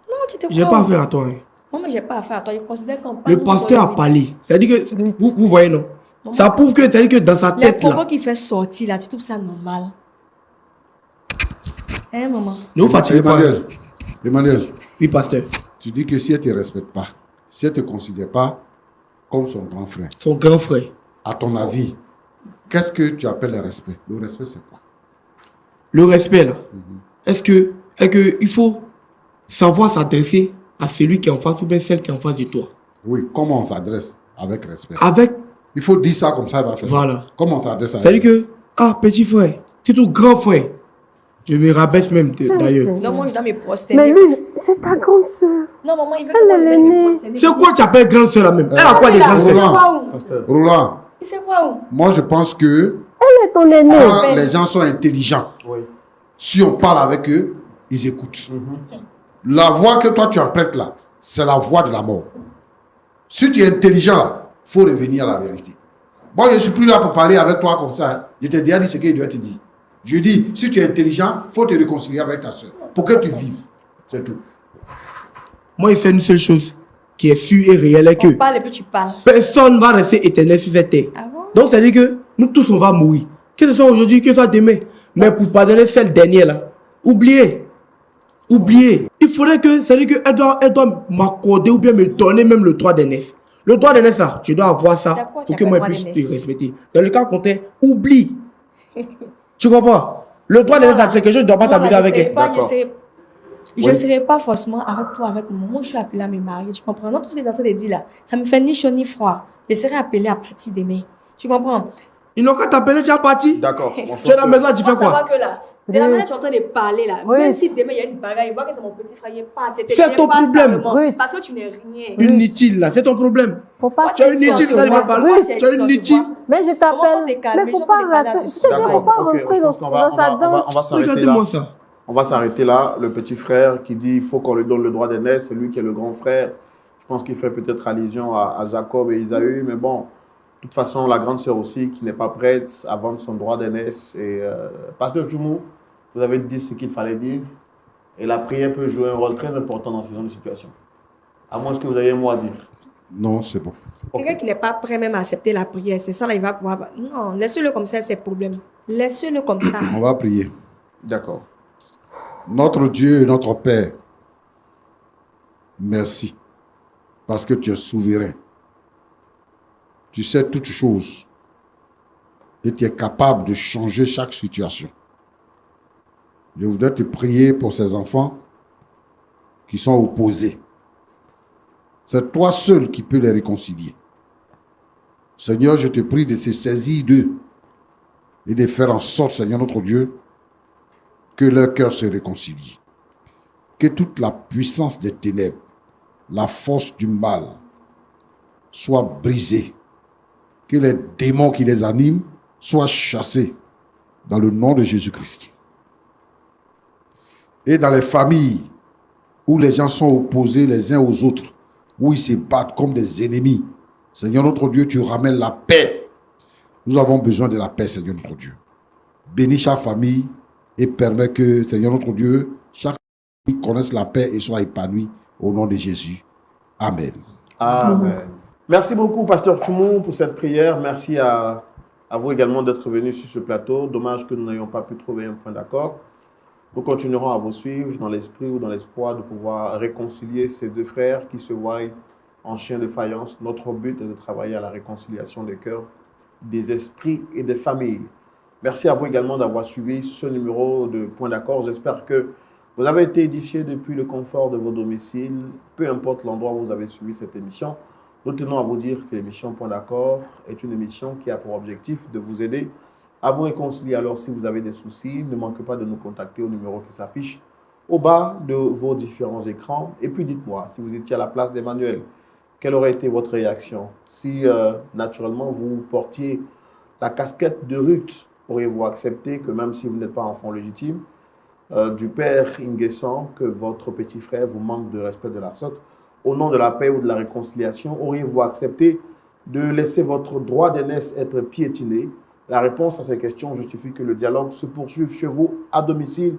Non, tu te crois
Je n'ai
où?
pas affaire à toi. Hein.
Moi, mais j'ai pas affaire à toi. Je considère qu'on parle.
Le pasteur a parlé. C'est-à-dire que, vous voyez, non? Ça prouve que, c'est-à-dire que dans sa
Les
tête,
propos
là,
qu'il fait sortir, là, tu trouves ça normal? Hein, maman?
ne vous fatiguez pas.
Emmanuel,
Oui, pasteur.
tu dis que si elle ne te respecte pas, si elle ne te considère pas comme son grand frère,
Son grand frère.
à ton avis, qu'est-ce que tu appelles le respect? Le respect, c'est quoi?
le respect là, est-ce que il faut savoir s'adresser à celui qui est en face ou bien celle qui est en face de toi?
Oui, comment on s'adresse avec respect?
Avec,
Il faut dire ça comme ça, il va faire
voilà.
ça. Comment on s'adresse avec
C'est-à-dire que, ah, petit frère, c'est tout grand frère. Je me rabaisse même d'ailleurs.
Non, moi, je dois me prosterner.
Mais lui, c'est ta grande soeur.
Non, maman, il veut
Elle
que
est
moi, je
l'aînée.
me prosterner.
C'est quoi tu appelles grande soeur là même? Elle a quoi des
là,
grandes
c'est
soeurs?
quoi où?
Pasteur.
Roland,
Il sait quoi où?
moi je pense que
Elle est ton aînée.
quand les gens sont intelligents,
Oui.
si on parle avec eux, ils écoutent. La voix que toi tu empruntes là, c'est la voix de la mort. Si tu es intelligent là, il faut revenir à la vérité. Moi, je ne suis plus là pour parler avec toi comme ça. Hein. Je t'ai déjà dit ce qu'il doit te dire. Je dis, si tu es intelligent, il faut te réconcilier avec ta soeur pour que tu vives. C'est tout.
Moi, il fait une seule chose qui est sûre et réelle, est que
On parle et puis tu parles.
personne ne va rester éternel sur cette terre.
Ah bon?
Donc, ça veut dire que nous tous, on va mourir. Que ce soit aujourd'hui, que ce soit demain. Mais pour pardonner celle dernière là, oubliez. Oubliez. Il faudrait que, c'est-à-dire qu'elle doit m'accorder ou bien me donner même le droit d'aînesse. Le droit d'aînesse là, je dois avoir ça
C'est quoi, tu
pour que
appelles
moi
droit
je puisse
d'aînesse?
te respecter. Dans le cas contraire, oublie. Tu comprends? Le droit d'aînesse là, c'est quelque chose, je ne dois pas t'amuser avec elle.
D'accord.
Je ne serai pas forcément avec toi, avec moi. Moi, je suis appelée à me marier. Tu comprends? Non, tout ce que tu es en train de dire là, ça me fait ni chaud ni froid. Je serai appelée à partir demain. Tu comprends?
Ils n'ont qu'à t'appeler, tu es parti.
D'accord.
Tu es à la maison, tu fais
Moi, ça va
quoi?
que là. De la manière dont tu es en train de parler là,
Oui.
même si demain il y a une bagarre, il voit que c'est mon petit frère, il passe.
C'est ton problème.
Oui.
Parce que tu n'es rien.
Inutile là, c'est ton problème.
Faut pas
Tu es inutile,
se voir.
parler.
Oui.
Tu es inutile.
Mais je
Comment faut
t'appelle.
te calmer?
Mais faut
Je
pas
te parler à
rater.
ce
C'est-à-dire,
sujet.
faut pas
Ok,
rentrer
je
dans
pense qu'on va,
sa danse.
on va s'arrêter
Regardez-moi
là.
ça.
On va s'arrêter là. Le petit frère qui dit il faut qu'on lui donne le droit d'aînesse, c'est lui qui est le grand frère. Je pense qu'il fait peut-être allusion à Jacob et Isaü, mais bon, de toute façon, la grande sœur aussi qui n'est pas prête à vendre son droit d'aînesse. Et Pasteur Djoumou, vous avez dit ce qu'il fallait dire. Et la prière peut jouer un rôle très important dans ce genre de situation. À moins que vous ayez un mot à dire.
Non, c'est bon.
Ok.
Quelqu'un qui n'est pas prêt même à accepter la prière, c'est ça là, il va pouvoir. Non, laissez-le comme ça, c'est le problème. Laissez-le comme ça.
On va prier.
D'accord.
Notre Dieu et notre Père, merci. Parce que tu es souverain. Tu sais toutes choses. Et tu es capable de changer chaque situation. Je voudrais te prier pour ces enfants qui sont opposés. C'est toi seul qui peux les réconcilier. Seigneur, je te prie de te saisir d'eux et de faire en sorte, Seigneur notre Dieu, que leur cœur se réconcilie. Que toute la puissance des ténèbres, la force du mal, soit brisée. Que les démons qui les animent soient chassés dans le nom de Jésus-Christ. Et dans les familles où les gens sont opposés les uns aux autres, où ils se battent comme des ennemis, Seigneur notre Dieu, tu ramènes la paix. Nous avons besoin de la paix, Seigneur notre Dieu. Bénis chaque famille et permets que, Seigneur notre Dieu, chaque famille connaisse la paix et soit épanouie au nom de Jésus. Amen.
Amen. Merci beaucoup, Pasteur Djoumou, pour cette prière. Merci à vous également d'être venu sur ce plateau. Dommage que nous n'ayons pas pu trouver un point d'accord. Nous continuerons à vous suivre dans l'esprit ou dans l'espoir de pouvoir réconcilier ces deux frères qui se voient en chien de faïence. Notre but est de travailler à la réconciliation des cœurs, des esprits et des familles. Merci à vous également d'avoir suivi ce numéro de Point d'accord. J'espère que vous avez été édifiés depuis le confort de vos domiciles, peu importe l'endroit où vous avez suivi cette émission. Nous tenons à vous dire que l'émission Point d'accord est une émission qui a pour objectif de vous aider à vous réconcilier. Alors, si vous avez des soucis, ne manquez pas de nous contacter au numéro qui s'affiche au bas de vos différents écrans. Et puis, dites-moi, si vous étiez à la place d'Emmanuel, quelle aurait été votre réaction? Si, naturellement, vous portiez la casquette de Ruth, auriez-vous accepté que même si vous n'êtes pas enfant légitime, du père Nguessan, que votre petit frère vous manque de respect de la sorte, au nom de la paix ou de la réconciliation, auriez-vous accepté de laisser votre droit d'aînesse être piétiné? La réponse à ces questions justifie que le dialogue se poursuive chez vous à domicile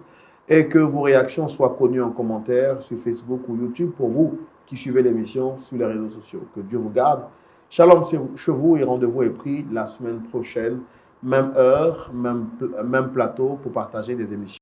et que vos réactions soient connues en commentaire sur Facebook ou YouTube pour vous qui suivez l'émission sur les réseaux sociaux. Que Dieu vous garde. Shalom chez vous et rendez-vous est pris la semaine prochaine, même heure, même plateau pour partager des émissions.